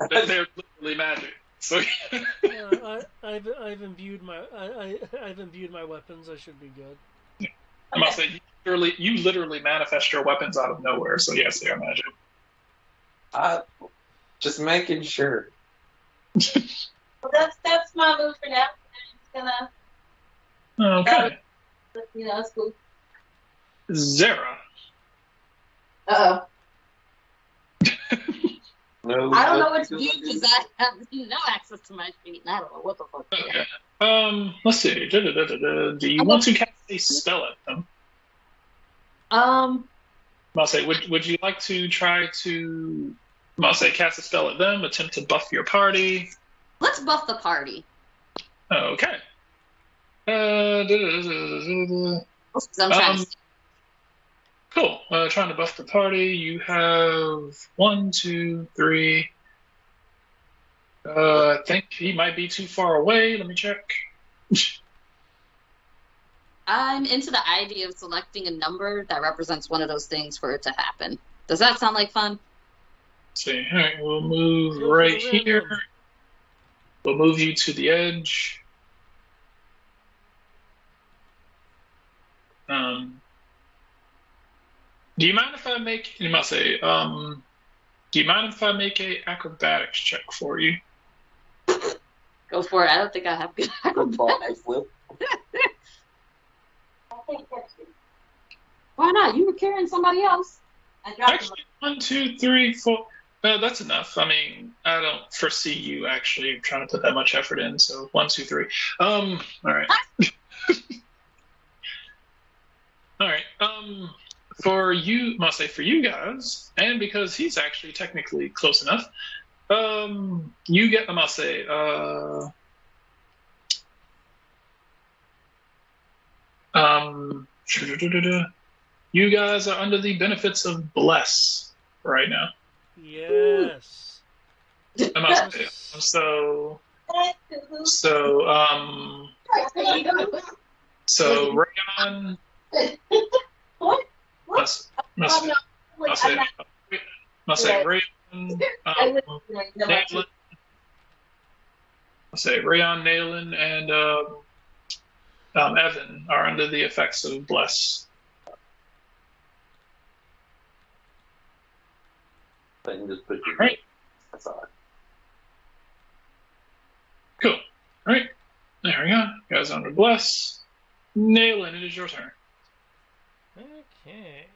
They're literally magic. So I've imbued my weapons. I should be good. I must say, you literally manifest your weapons out of nowhere. So yes, they are magic. just making sure. Well, that's my move for now. I'm just gonna. Okay. It's cool. Zera. Uh-oh. No, I don't know what to do because I have no access to my feet, and I don't know what the fuck. Okay. Let's see. Do you want to cast a spell at them? I'll say, would you like to try to, I'll say, cast a spell at them, attempt to buff your party? Let's buff the party. Okay. I'm trying to. Cool. Trying to buff the party. You have 1, 2, 3. I think he might be too far away. Let me check. I'm into the idea of selecting a number that represents one of those things for it to happen. Does that sound like fun? Let's see. All right, we'll move right here. We'll move you to the edge. Do you mind if I make? You must say. Do you mind if I make a acrobatics check for you? Go for it. I don't think I have good acrobatics. Why not? You were carrying somebody else. I dropped Actually, 1, 2, 3, 4. That's enough. I mean, I don't foresee you actually trying to put that much effort in. So 1, 2, 3. All right. All right. For you, must say for you guys, and because he's actually technically close enough, you get, I must say, You guys are under the benefits of bless right now. Yes. I must say. So Rayon What? must say Rayon, Nayland, Rayon, Nayland, and Evan are under the effects of bless. I can just put you Right. That's all right. Cool. All right. There we go. You guys are under bless. Nayland, it is your turn. Okay.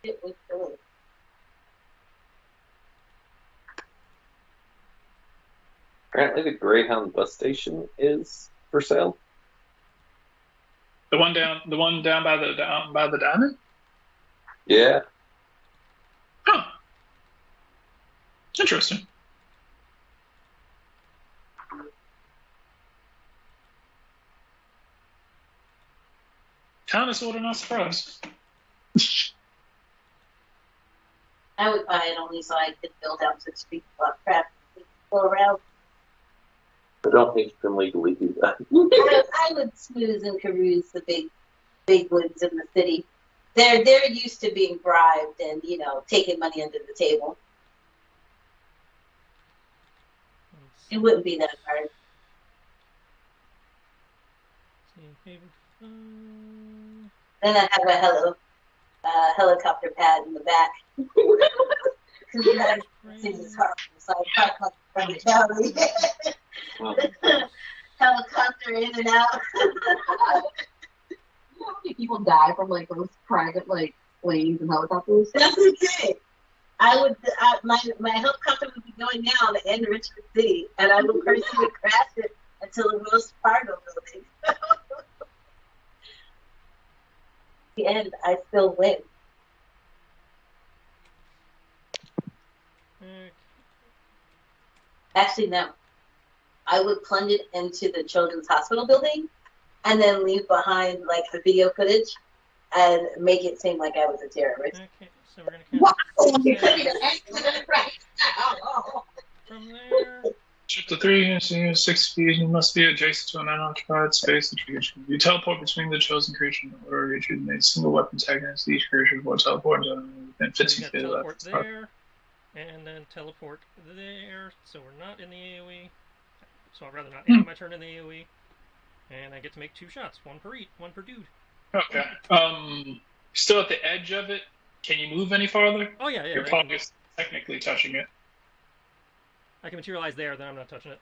It was cool. Apparently, the Greyhound bus station is for sale. The one down by the diamond. Yeah. Huh. Interesting. Kind of sort of not surprised. I would buy it only so I could build out 6 feet of crap. Go around. I don't think you can legally do that. I would smooth and peruse the big woods in the city. They're used to being bribed and taking money under the table. It wouldn't be that hard. Then I have a helicopter pad in the back. Because you guys see this horrible, so I park from the gallery. Helicopter in and out. How many people die from like those private like planes and helicopters? That's okay. My helicopter would be going down in Richmond City, and I would personally crash it until the Wells Fargo building. The end, I still win. Actually, no. I would plunge it into the children's hospital building and then leave behind like the video footage and make it seem like I was a terrorist. Okay, so we're gonna from there. Shift to 3, so you have 6 feet. You must be adjacent to an unoccupied space that you teleport between the chosen creature in order you should make single weapon tag against each creature before teleporting within 50 feet of teleport that. there, and then teleport there. So we're not in the AoE. So I'd rather not end my turn in the AoE. And I get to make 2 shots, one per dude. Okay. Still at the edge of it. Can you move any farther? Oh yeah. Your paw is technically touching it. I can materialize there, then I'm not touching it.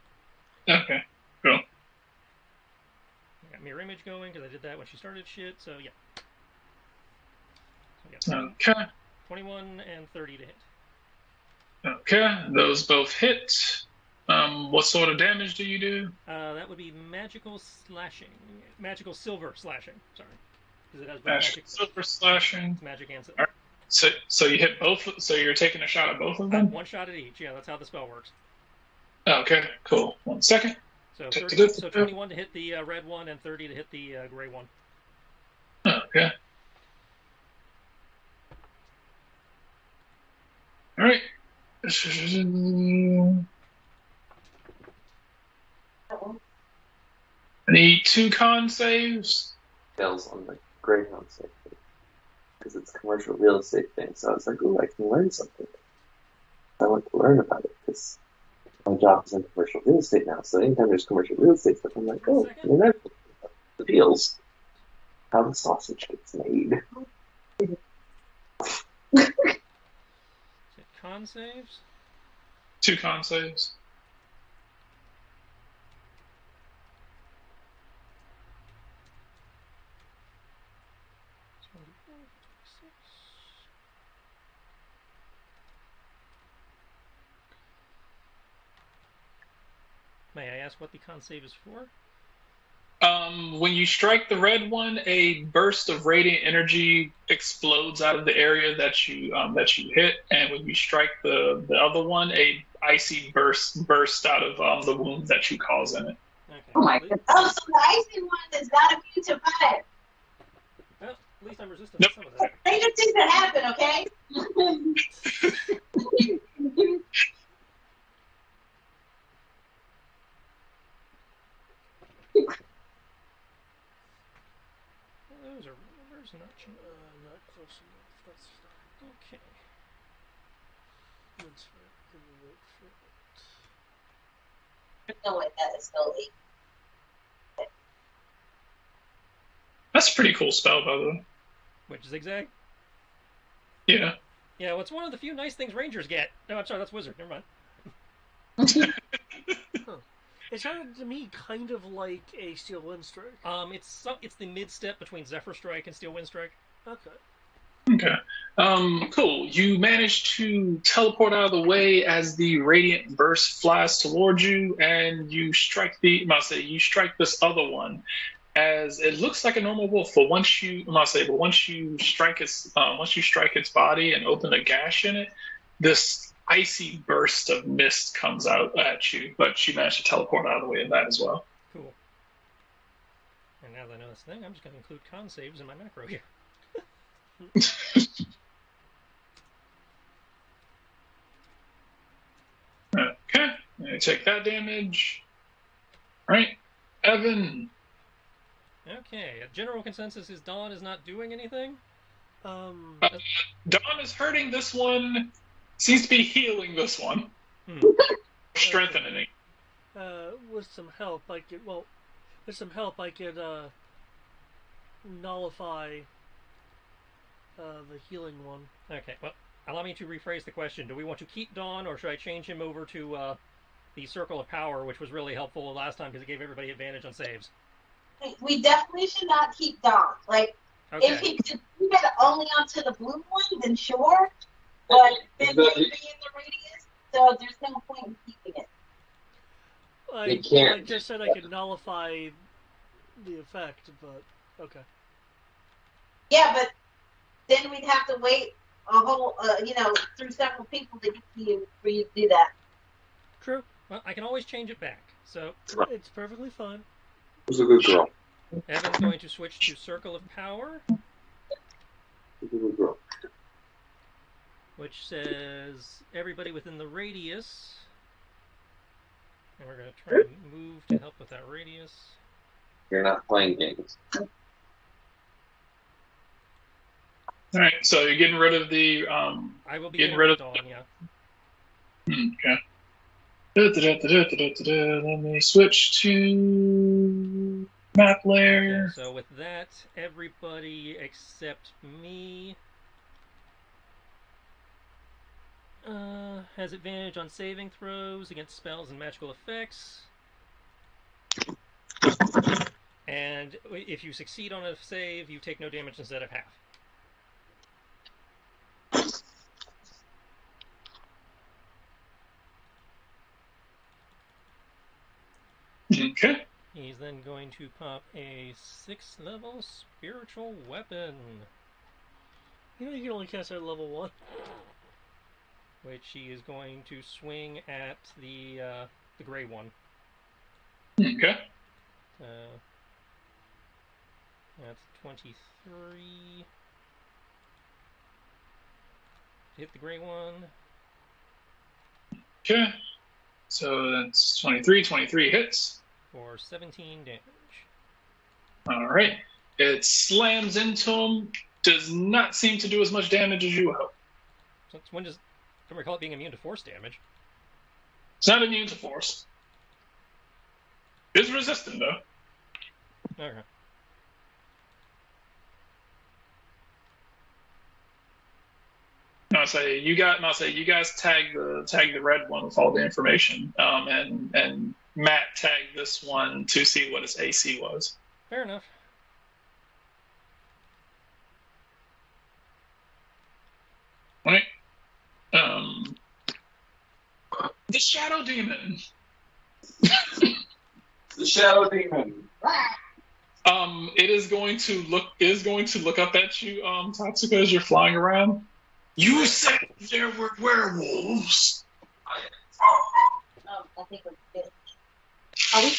Okay, cool. I got mirror image going because I did that when she started shit. So yeah. So okay. 21 and 30 to hit. Okay, those both hit. What sort of damage do you do? That would be magical slashing. Magical silver slashing. Sorry. Because it has both magic silver slashing. It's magic and silver. Right. So you hit both. So you're taking a shot at both of them? One shot at each. Yeah, that's how the spell works. Okay, cool. 1 second. So 21 to hit the red one and 30 to hit the gray one. Okay. All right. I need 2 con saves. Details on the Greyhound safe because it's a commercial real estate thing. So I was like, "Ooh, I can learn something." I want to learn about it because my job is in commercial real estate now. So anytime there's commercial real estate stuff, I'm like, "Oh, the deals, how the sausage gets made." Con saves? 2 con saves. May I ask what the con save is for? When you strike the red one, a burst of radiant energy explodes out of the area that you hit, and when you strike the other one, a icy burst out of the wound that you cause in it. Okay. Oh my goodness. Oh, so the icy one is not immune to fire. Well, at least I'm resistant to some of that. Stranger things that happen, okay? Where's Notch? Not close enough. That's fine. Okay. That's fine. Can we wait for it? There's no way that is still late. That's a pretty cool spell, by the way. Which zigzag? Yeah. Yeah, well, it's one of the few nice things Rangers get. No, I'm sorry, that's Wizard. Never mind. Huh. It sounded to me kind of like a Steel Wind Strike. It's the mid step between Zephyr Strike and Steel Wind Strike. Okay. Okay. Cool. You manage to teleport out of the way as the radiant burst flies towards you, and you strike this other one, as it looks like a normal wolf. But once you strike its body and open a gash in it, this icy burst of mist comes out at you. But you manage to teleport out of the way of that as well. Cool. And now that I know this thing, I'm just going to include con saves in my macro here. Okay, I take that damage. All right, Evan. Okay, a general consensus is Dawn is not doing anything. Dawn is hurting this one. Seems to be healing this one. Strengthening. With some help, I could nullify the healing one. Okay, well, allow me to rephrase the question. Do we want to keep Dawn, or should I change him over to the Circle of Power, which was really helpful last time because it gave everybody advantage on saves? We definitely should not keep Dawn. Like, Okay. if he could keep it only onto the blue one, then sure. But then he'd be in the radius, so there's no point in keeping it. I just said I could nullify the effect, but okay. Yeah, but then we'd have to wait a whole, through several people to get to you for you to do that. True. Well, I can always change it back. So It's perfectly fine. Who's a good girl? Evan's going to switch to Circle of Power, Who's a good girl? which says everybody within the radius. And we're going to try and move to help with that radius. You're not playing games. All right, so you're getting rid of the. I will be getting rid of Dawn, yeah. Okay. Let me switch to map layer. Okay, so with that, everybody except me has advantage on saving throws against spells and magical effects. And if you succeed on a save, you take no damage instead of half. Okay. He's then going to pop a 6th level spiritual weapon, You can only cast that at level 1. which he is going to swing at the gray one. Okay. That's 23. Hit the gray one. Okay. So that's 23. 23 hits. For 17 damage. All right. It slams into him. Does not seem to do as much damage as you hope. So when does, I don't recall it being immune to force damage. It's not immune to force. It's resistant though. Okay. I'll say you guys tag the red one with all the information, and Matt tagged this one to see what its AC was. Fair enough. Right. The Shadow Demon. The Shadow Demon. It is going to look up at you, Tatsuka, as you're flying around. You said there were werewolves. I think we're good. Are we?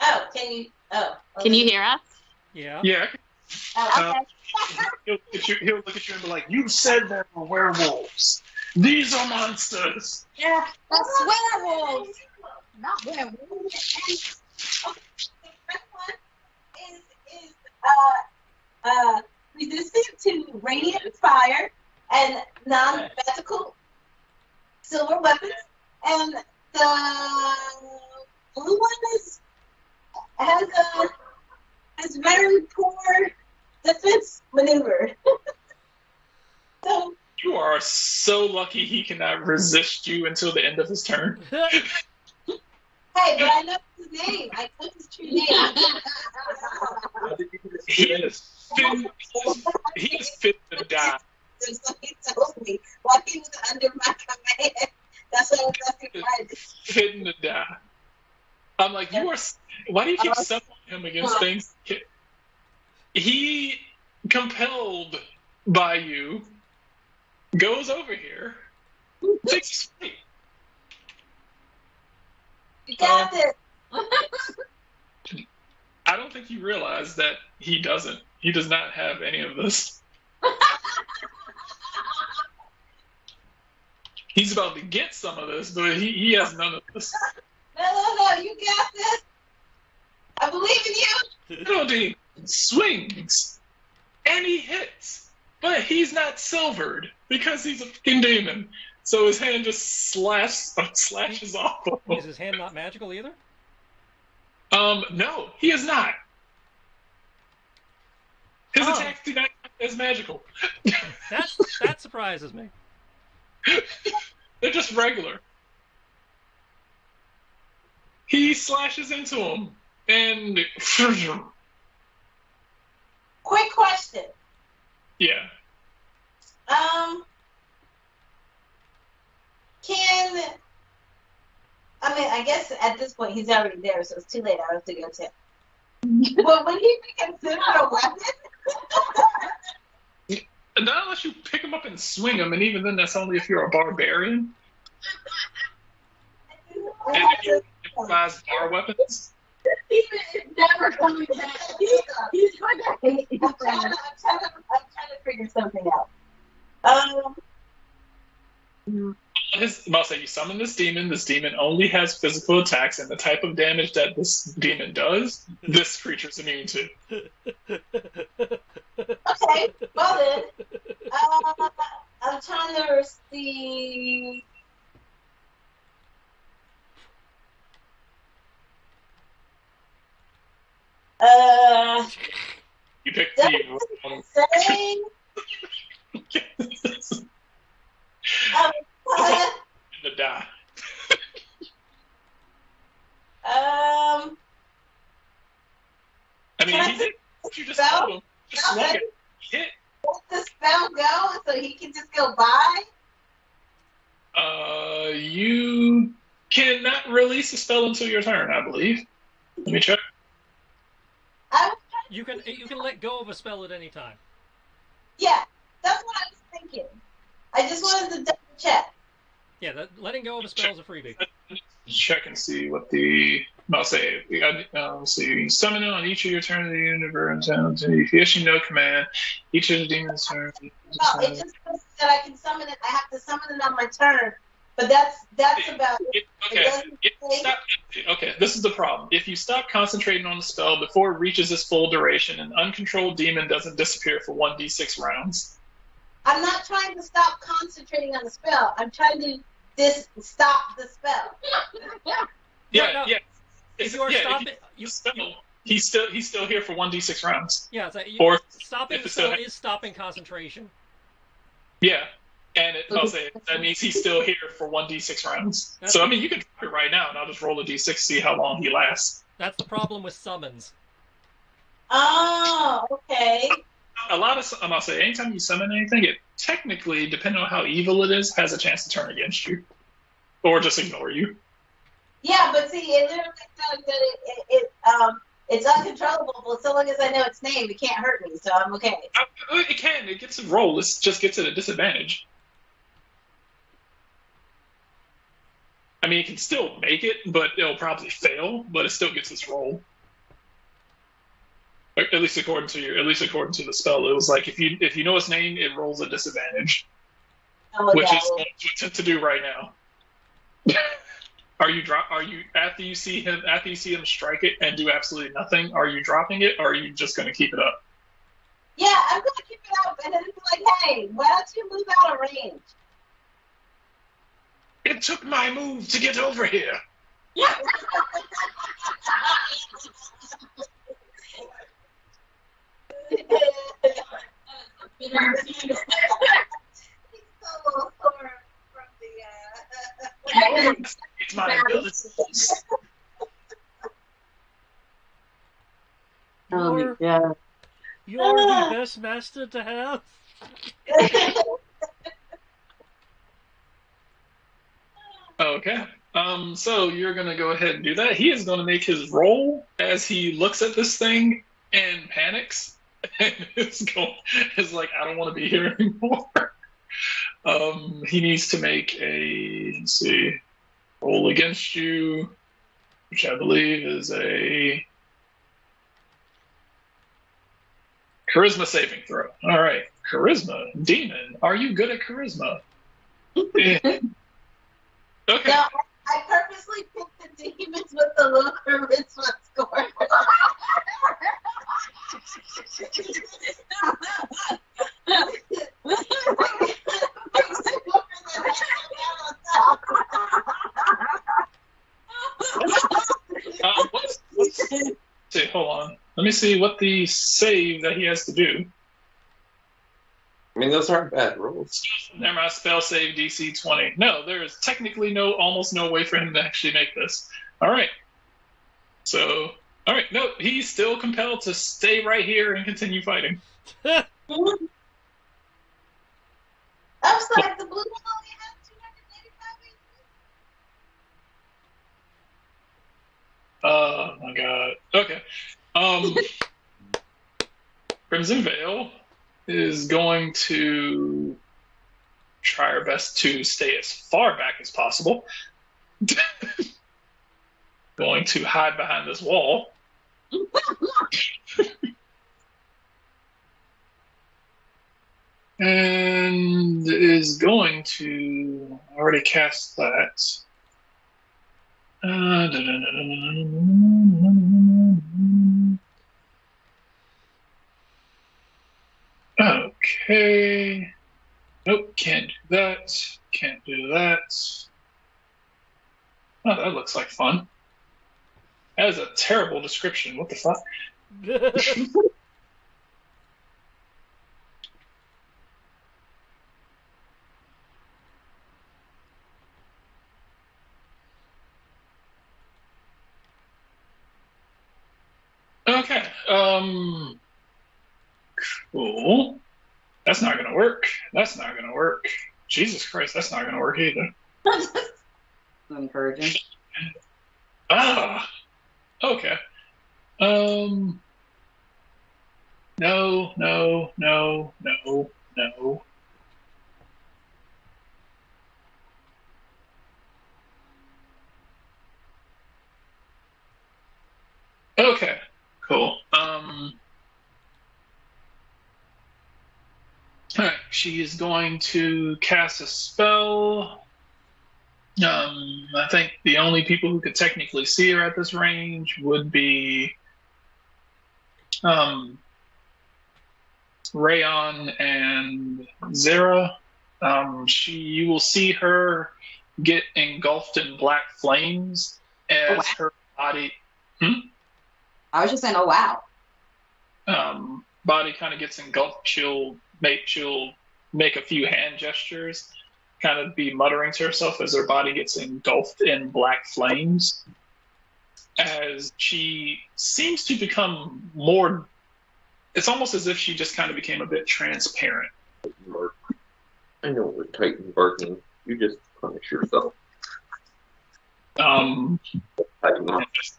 Oh, can you? Oh. Can you hear us? Yeah. Yeah. Oh, okay. He'll look at you and be like, "You said there were werewolves. These are monsters." Yeah, that's werewolves. Not werewolves. The first one is resistant to radiant fire and non-magical silver weapons, and the blue one has very poor defense maneuver. So. You are so lucky he cannot resist you until the end of his turn. Hey, but I know his name. I know his true name. He is fit to die. So he told me while he was under my command. That's what I was asking right. Fitting to die. I'm like, why do you keep summoning him against things? He, compelled by you, goes over here, takes his fight. You got this. I don't think you realize that he doesn't. He does not have any of this. He's about to get some of this, but he has none of this. No, you got this. I believe in you. Melody swings, and he hits, but he's not silvered because he's a fucking demon. So his hand just slashes off. Is his hand not magical either? No, he is not. His attacks do not count as magical. That surprises me. They're just regular. He slashes into him, and quick question. Yeah. I guess at this point he's already there, so it's too late. I have to go to him. But would he be considered a weapon? Not unless you pick him up and swing him, and even then, that's only if you're a barbarian. And if you improvise bar weapons. He's never coming back. He's going to hate me. I'm trying to figure something out. I'll say you summon this demon. This demon only has physical attacks, and the type of damage that this demon does, this creature's immune to. Okay, well then, I'm trying to see. You pick the Say. the die. I mean, you just told him. Just swung it. Hit. Let the spell go so he can just go by? You cannot release a spell until your turn, I believe. Let me check. You can let go of a spell at any time. Yeah, that's what I was thinking. I just wanted to double check. Yeah, letting go of a spell is a freebie. Check and see what the I'll say. Let's see. Summon it on each of your turns of the universe. If you issue no command, each of the demons' turns. No, it just says that I can summon it. I have to summon it on my turn. But that's about it. Okay, this is the problem. If you stop concentrating on the spell before it reaches its full duration, an uncontrolled demon doesn't disappear for 1d6 rounds. I'm not trying to stop concentrating on the spell. I'm trying to just stop the spell. Yeah. If you are stopping, he's still here for 1d6 rounds. Yeah, stopping the spell is stopping concentration. Yeah. And that means he's still here for 1d6 rounds. So, I mean, you can drop it right now, and I'll just roll a d6, see how long he lasts. That's the problem with summons. Oh, okay. A lot of, I'll say, anytime you summon anything, it technically, depending on how evil it is, has a chance to turn against you. Or just ignore you. Yeah, but see, it literally says that it's uncontrollable. But so long as I know its name, it can't hurt me, so I'm okay. It can. It gets a roll. It just gets at a disadvantage. I mean, it can still make it, but it'll probably fail. But it still gets its roll. At least according to the spell, it was like if you know its name, it rolls a disadvantage, which is what you attempt to do right now. Are you after you see him strike it and do absolutely nothing? Are you dropping it, or are you just going to keep it up? Yeah, I'm going to keep it up, and then it's like, hey, why don't you move out of range? It took my move to get over here. He's so sore from the. It's my abilities. Oh my god. You're the best master to have. Okay. So you're gonna go ahead and do that. He is gonna make his roll as he looks at this thing and panics, and is like, I don't want to be here anymore. He needs to make let's see, roll against you, which I believe is a charisma saving throw. All right, charisma, demon. Are you good at charisma? Okay. No, I purposely picked the demons with the low charisma score. Hold on. Let me see what the save that he has to do. I mean, those aren't bad rolls. Never mind, spell save DC 20. No, there is technically almost no way for him to actually make this. All right. So, all right. No, he's still compelled to stay right here and continue fighting. I'm sorry, the blue one only has 285 Oh my god. Okay. Crimson Veil is going to try her best to stay as far back as possible. Going to hide behind this wall. And is going to already cast that. Okay. Nope, can't do that. Can't do that. Oh, that looks like fun. That is a terrible description. What the fuck? Okay. Cool. That's not gonna work. That's not gonna work. Jesus Christ, that's not gonna work either. Encouraging. Ah. Okay. No. Okay. Cool. Alright, she is going to cast a spell. I think the only people who could technically see her at this range would be Rayon and Zara. You will see her get engulfed in black flames as her body. I was just saying, oh wow. Body kind of gets engulfed. She'll make a few hand gestures, kind of be muttering to herself as her body gets engulfed in black flames. As she seems to become more, it's almost as if she just kind of became a bit transparent. I know we're Titan barking. You just punish yourself. It's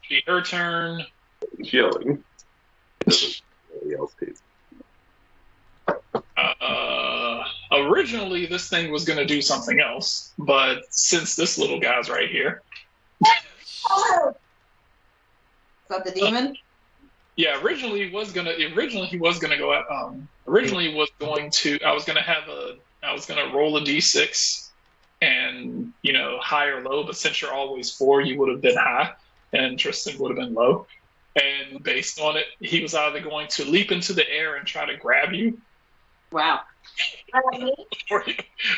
be her turn. Killing. Nobody else pays. Originally, this thing was going to do something else, but since this little guy's right here, Is that the demon? yeah. Originally, he was gonna go at. Originally, was going to. I was gonna roll a d6, and high or low. But since you're always 4, you would have been high, and Tristan would have been low. And based on it, he was either going to leap into the air and try to grab you. Wow.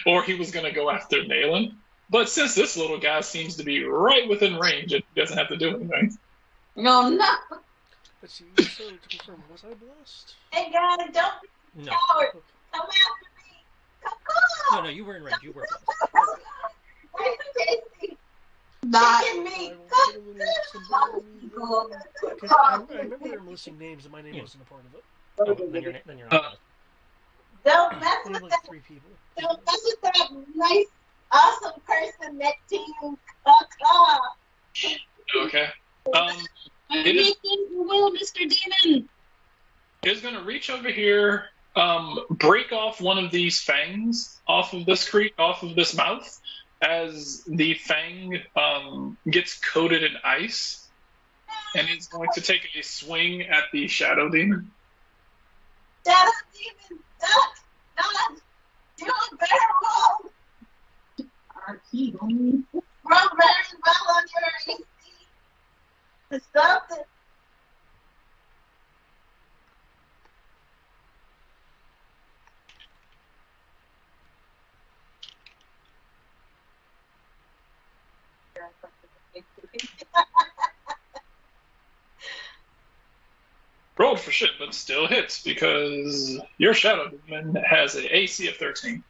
Or he was going to go after Nayland. But since this little guy seems to be right within range, it doesn't have to do anything. No. Let's see. So to confirm, was I blessed? Hey guys, don't be No. coward. Come after me. Come on. No, you were in range. You were blessed. Nice and tasty. Not. Chicken meat. Because I remember them listing names and my name wasn't a part of it. Oh, then you're not blessed. Don't mess Only with like that. 3 people. Don't mess with that nice, awesome person next to you. Kaka. Okay. I'm It is- making your will, Mr. Demon. Is going to reach over here, break off one of these fangs off of this mouth, as the fang gets coated in ice, and is going to take a swing at the shadow demon. Shadow demon, duck, duck. You a barrel. Roll very well on your AC. To stop it. Rolled for shit, but still hits because your shadow demon has an AC of 13.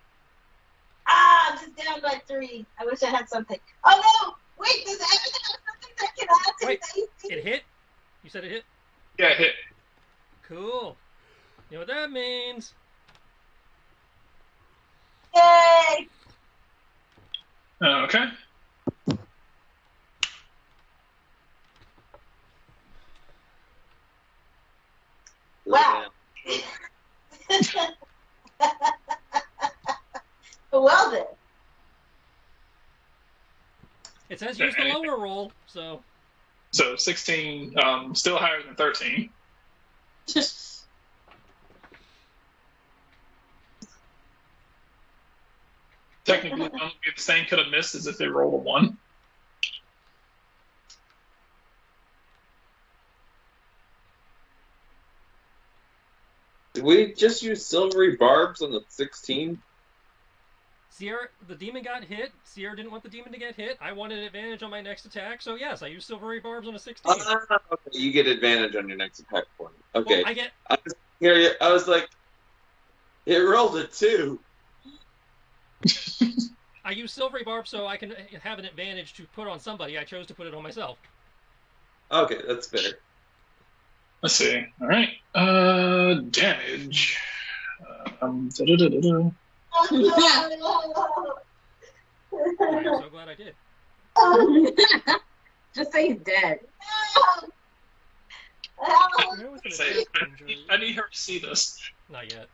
I'm just down by 3. I wish I had something. Oh no! Wait, does Evan have something that can add to Wait, his AC? it hit? You said it hit? Yeah, hit. Cool. You know what that means? Yay! Okay. Wow. Well then. It says use the lower roll, so So 16, still higher than 13. Technically, the only way the same could have missed is if they rolled a 1. Did we just use silvery barbs on the 16? Sierra, the demon got hit. Sierra didn't want the demon to get hit. I wanted advantage on my next attack, so yes, I used silvery barbs on a 16. Okay, you get advantage on your next attack point. Okay. Well, I get. I was like, it rolled a 2. I use silvery barbs so I can have an advantage to put on somebody. I chose to put it on myself. Okay, that's fair. Let's see. All right. Damage. Da-da-da-da-da. I'm so glad I did. Just say he's dead. Where was the Say, attack range? I need her to see this. Not yet.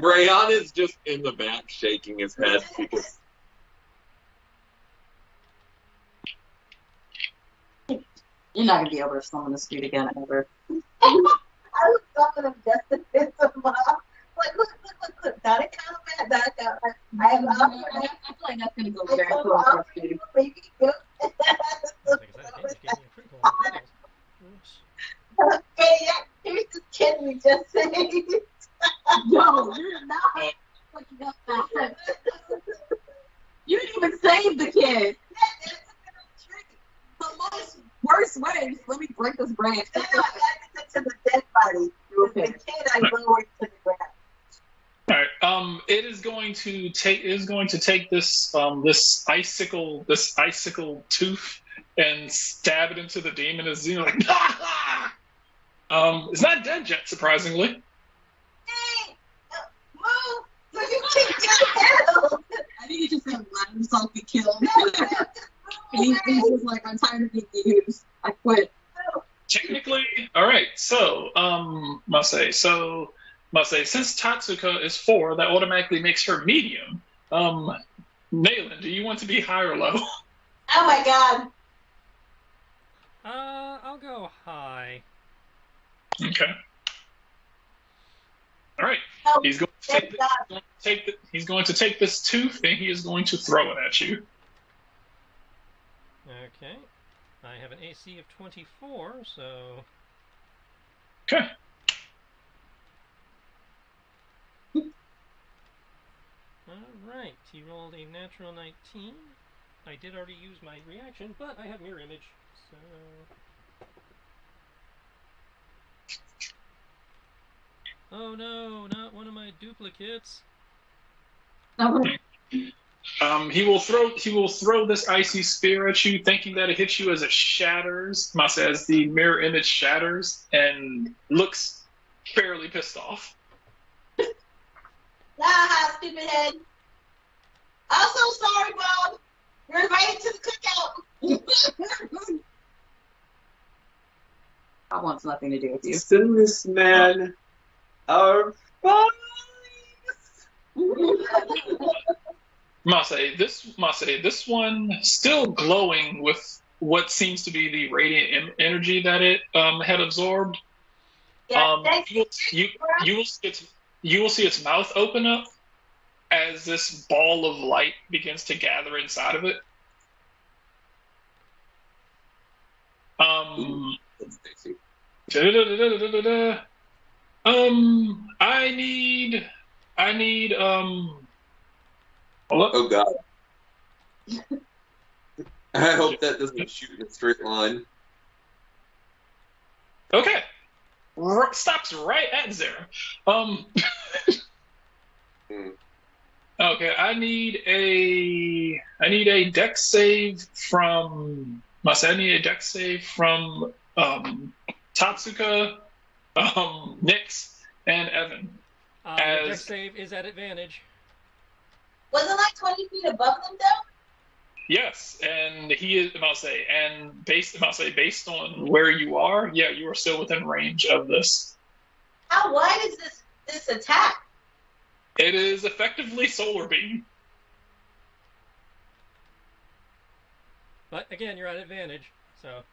Rayon is just in the back shaking his head because You're not gonna be able to summon this dude again ever. I was talking him just to piss him off. Like, look. That account, man. That account. I have offered. I feel like that's gonna go I very told well him, for offer this dude. you a baby gift. Like I said, damage gave me a critical on the criticals. Okay, yeah. Here's this kid we just saved. No, you're not fucking up that. You didn't even save the kid. The most worst way. Just let me break this branch. I added it to the dead body. Okay. The kid I lowered to the ground. All right. It is going to take this icicle tooth and stab it into the demon. As you know, like, it's not dead yet, surprisingly. Hey, move! I think he just said let himself be killed. And he's just like, I'm tired of being used. I quit. Technically, all right. So, Masay. Since Tatsuka is 4, that automatically makes her medium. Nayland, do you want to be high or low? Oh my god. I'll go high. Okay. All right. Oh, He's going to thank take God. he's going to take this tooth and he is going to throw it at you. Okay. I have an AC of 24, so... Okay. Alright, he rolled a natural 19. I did already use my reaction, but I have mirror image, so... Oh no, not one of my duplicates. He will throw this icy spear at you, thinking that it hits you as it shatters. Masa, as the mirror image shatters and looks fairly pissed off. Ah, stupid head. I'm so sorry, Bob. You're invited to the cookout. That wants nothing to do with you. Sinless man, our father. Mase, this one still glowing with what seems to be the radiant energy that it had absorbed. Yeah, You will see its mouth open up as this ball of light begins to gather inside of it. I need Oh god. I hope that doesn't shoot in a straight line. Okay. Stops right at 0. Okay, I need a dex save from Tatsuka, Nyx, and Evan. Your dex save is at advantage. Was it like 20 feet above them, though? Yes, and he is. Based on where you are, yeah, you are still within range of this. How wide is this attack? It is effectively solar beam. But again, you're at advantage, so.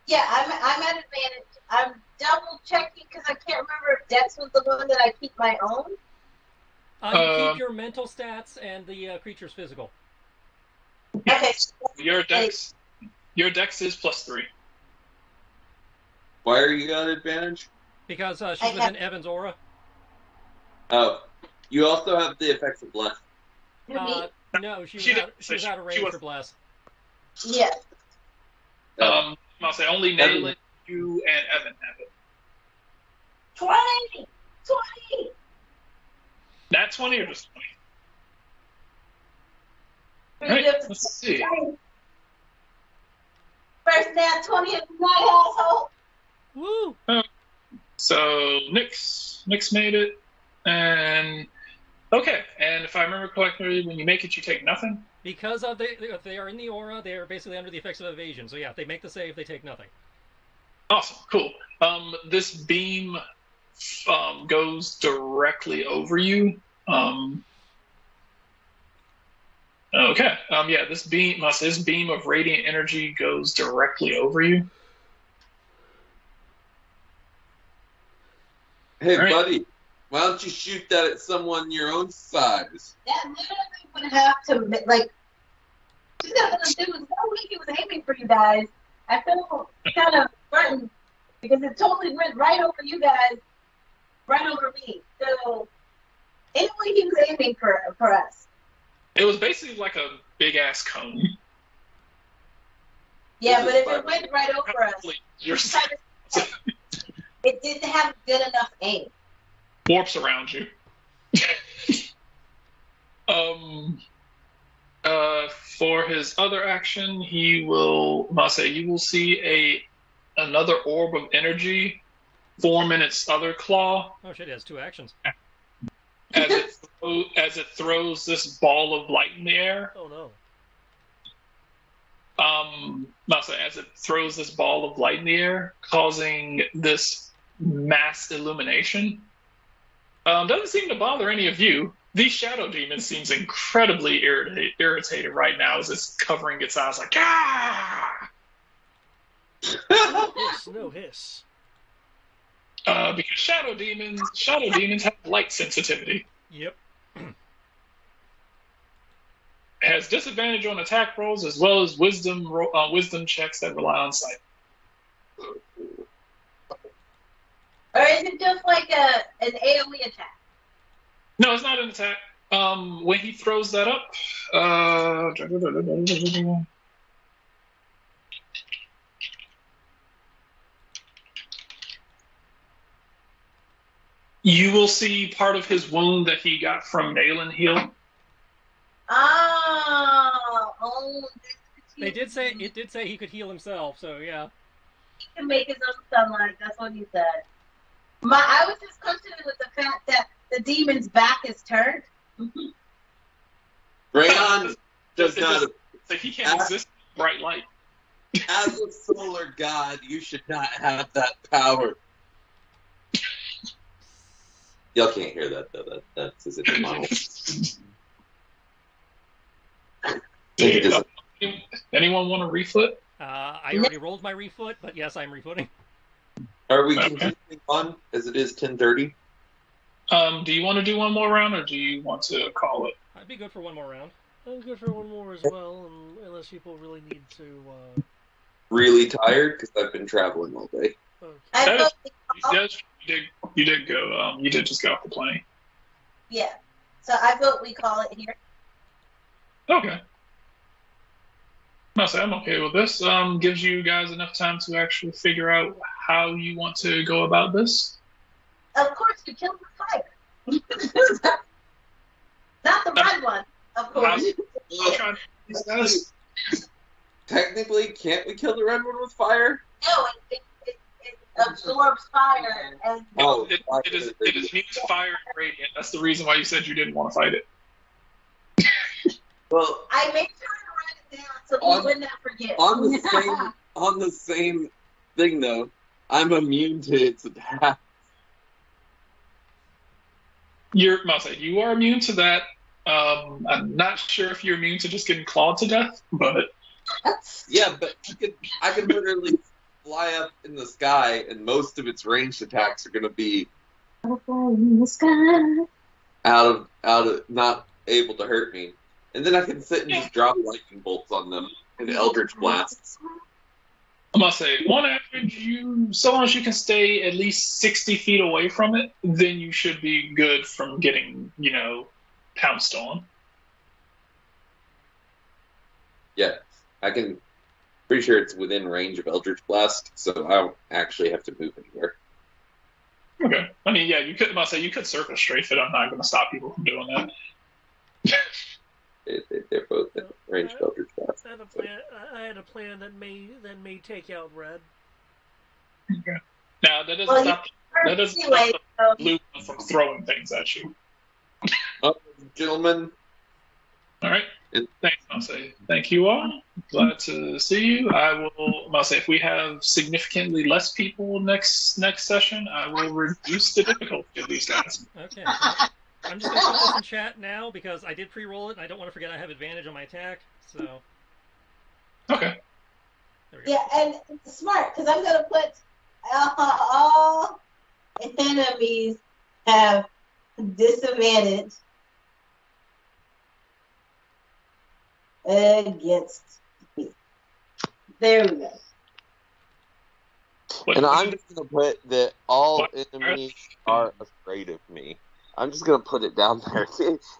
Yeah, I'm at advantage. I'm double checking because I can't remember if Dex was the one that I keep my own. You keep your mental stats and the creature's physical. Okay. Your dex is +3. Why are you at advantage? Because she's within Evan's aura. Oh, you also have the effects of bless. No, she was out of range for bless. Yeah. I'll say only Nayland, you, and Evan have it. 20! Nat 20 or just 20? Pretty Right, good. let's see. First nat 20 of the night, asshole. Woo! So Nyx made it, and okay. And if I remember correctly, when you make it, you take nothing. Because if they are in the aura, they are basically under the effects of evasion. So yeah, if they make the save, they take nothing. Awesome, cool. This beam goes directly over you. Okay. Yeah, this beam of radiant energy goes directly over you. Hey, right. buddy, why don't you shoot that at someone your own size? That literally would have to, like, she's not gonna do it. No way he was aiming for you guys. I feel kind of threatened because it totally went right over you guys, right over me. So, anyway, he was aiming for us. It was basically like a big ass cone. Yeah, but if it went right over us, You're it didn't have good enough aim. warps around you. For his other action, you will see another orb of energy form in its other claw. Oh shit, it has 2 actions. as it throws this ball of light in the air. Oh no. As it throws this ball of light in the air, causing this mass illumination. Doesn't seem to bother any of you. The shadow demon seems incredibly irritated right now as it's covering its eyes like, ah! Hiss, no hiss. Because shadow demons have light sensitivity. Yep. Has disadvantage on attack rolls as well as wisdom checks that rely on sight. Or is it just like an AoE attack? No, it's not an attack. When he throws that up, you will see part of his wound that he got from Malin heal. It did say he could heal himself, so yeah. He can make his own sunlight. That's what he said. I was just questioning with the fact that the demon's back is turned. Rayon does not. So he can't exist in bright light. As a solar god, you should not have that power. Y'all can't hear that though. That's as if it's model. Anyone want to reflit? I already rolled my refoot, but yes, I'm refooting. Are we continuing on as it is 10:30? Do you want to do one more round, or do you want to call it? I'd be good for one more round. I'm good for one more as well, unless people really need to. Really tired because I've been traveling all day. Okay. You did go. You did just get off the plane. Yeah. So I vote we call it here. Okay. I'm okay with this. Gives you guys enough time to actually figure out how you want to go about this. Of course, you killed the fire. Not the red one, of course. Technically, can't we kill the red one with fire? No, it absorbs fire. And it is immune to fire and radiant. That's the reason why you said you didn't want to fight it. Well, I made sure to write it down so we would not forget. On the same thing though, I'm immune to its attack. You are immune to that. I'm not sure if you're immune to just getting clawed to death, but yeah, but I could literally fly up in the sky, and most of its ranged attacks are going to be in the sky. out of not able to hurt me, and then I can sit and just drop lightning bolts on them and eldritch blasts. I must say, on average, so long as you can stay at least 60 feet away from it, then you should be good from getting, pounced on. Yeah, I can. Pretty sure it's within range of eldritch blast, so I don't actually have to move anywhere. Okay. I mean, yeah, you could surface strafe it. I'm not going to stop people from doing that. They're both in range of eldritch blast. I had a plan that may take out red. Okay. Now that doesn't stop the blue one from throwing things at you. Gentlemen. All right. Thanks, Mase. Thank you all. Glad to see you. Mase, if we have significantly less people next session, I will reduce the difficulty of these guys. Okay. I'm just going to put this in chat now because I did pre-roll it and I don't want to forget I have advantage on my attack. So. Okay. There we go. Yeah, and smart, because I'm going to put all enemies have disadvantage against me. There we go. And I'm just going to put that all enemies are afraid of me. I'm just going to put it down there.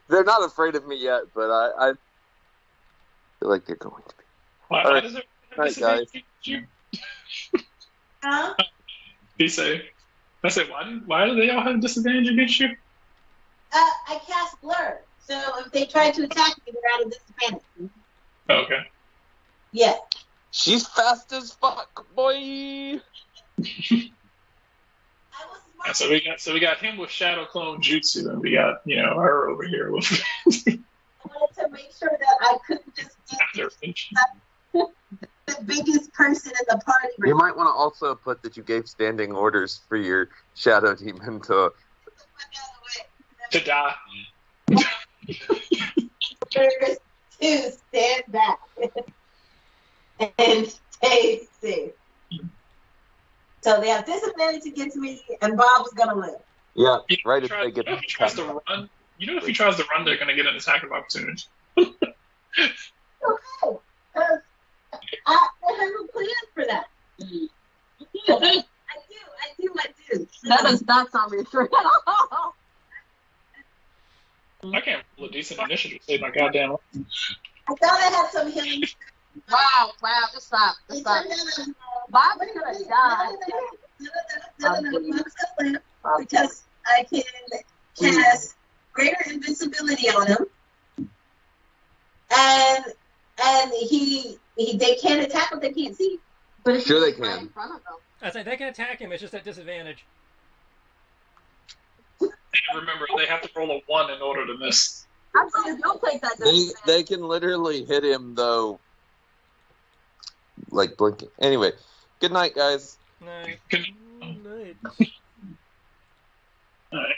They're not afraid of me yet, but I feel like they're going to be. Why does it Right, guys. Huh? Be safe. I said, why do they all have disadvantage against you? I cast blur, so if they try to attack me, they're at a disadvantage. Okay. Yeah. She's fast as fuck, boy. I was And so we got him with Shadow Clone Jutsu, and we got her over here with I wanted to make sure that I couldn't just get the biggest person in the party. You might want to also put that you gave standing orders for your Shadow Demon to die. First, to stand back and stay safe. So they have disadvantage against me, and Bob's gonna live. Yeah, If right. he If they get if he tries to run, if he tries to run, they're gonna get an attack of opportunity. Okay, because I have a plan for that. I do. That does not sound reassuring at all. I can't roll a decent initiative to save my goddamn life. I thought I had some healing. Wow, just stop. Bob is gonna die. Because I can cast greater invincibility on him, and they can't attack what they can't see. But if Sure you they get right can. in front of them. I say they can attack him. It's just at disadvantage. And remember, they have to roll a 1 in order to miss. Absolutely, don't take that. They can literally hit him though, like blinking. Anyway, good night, guys. No. Nice. All right.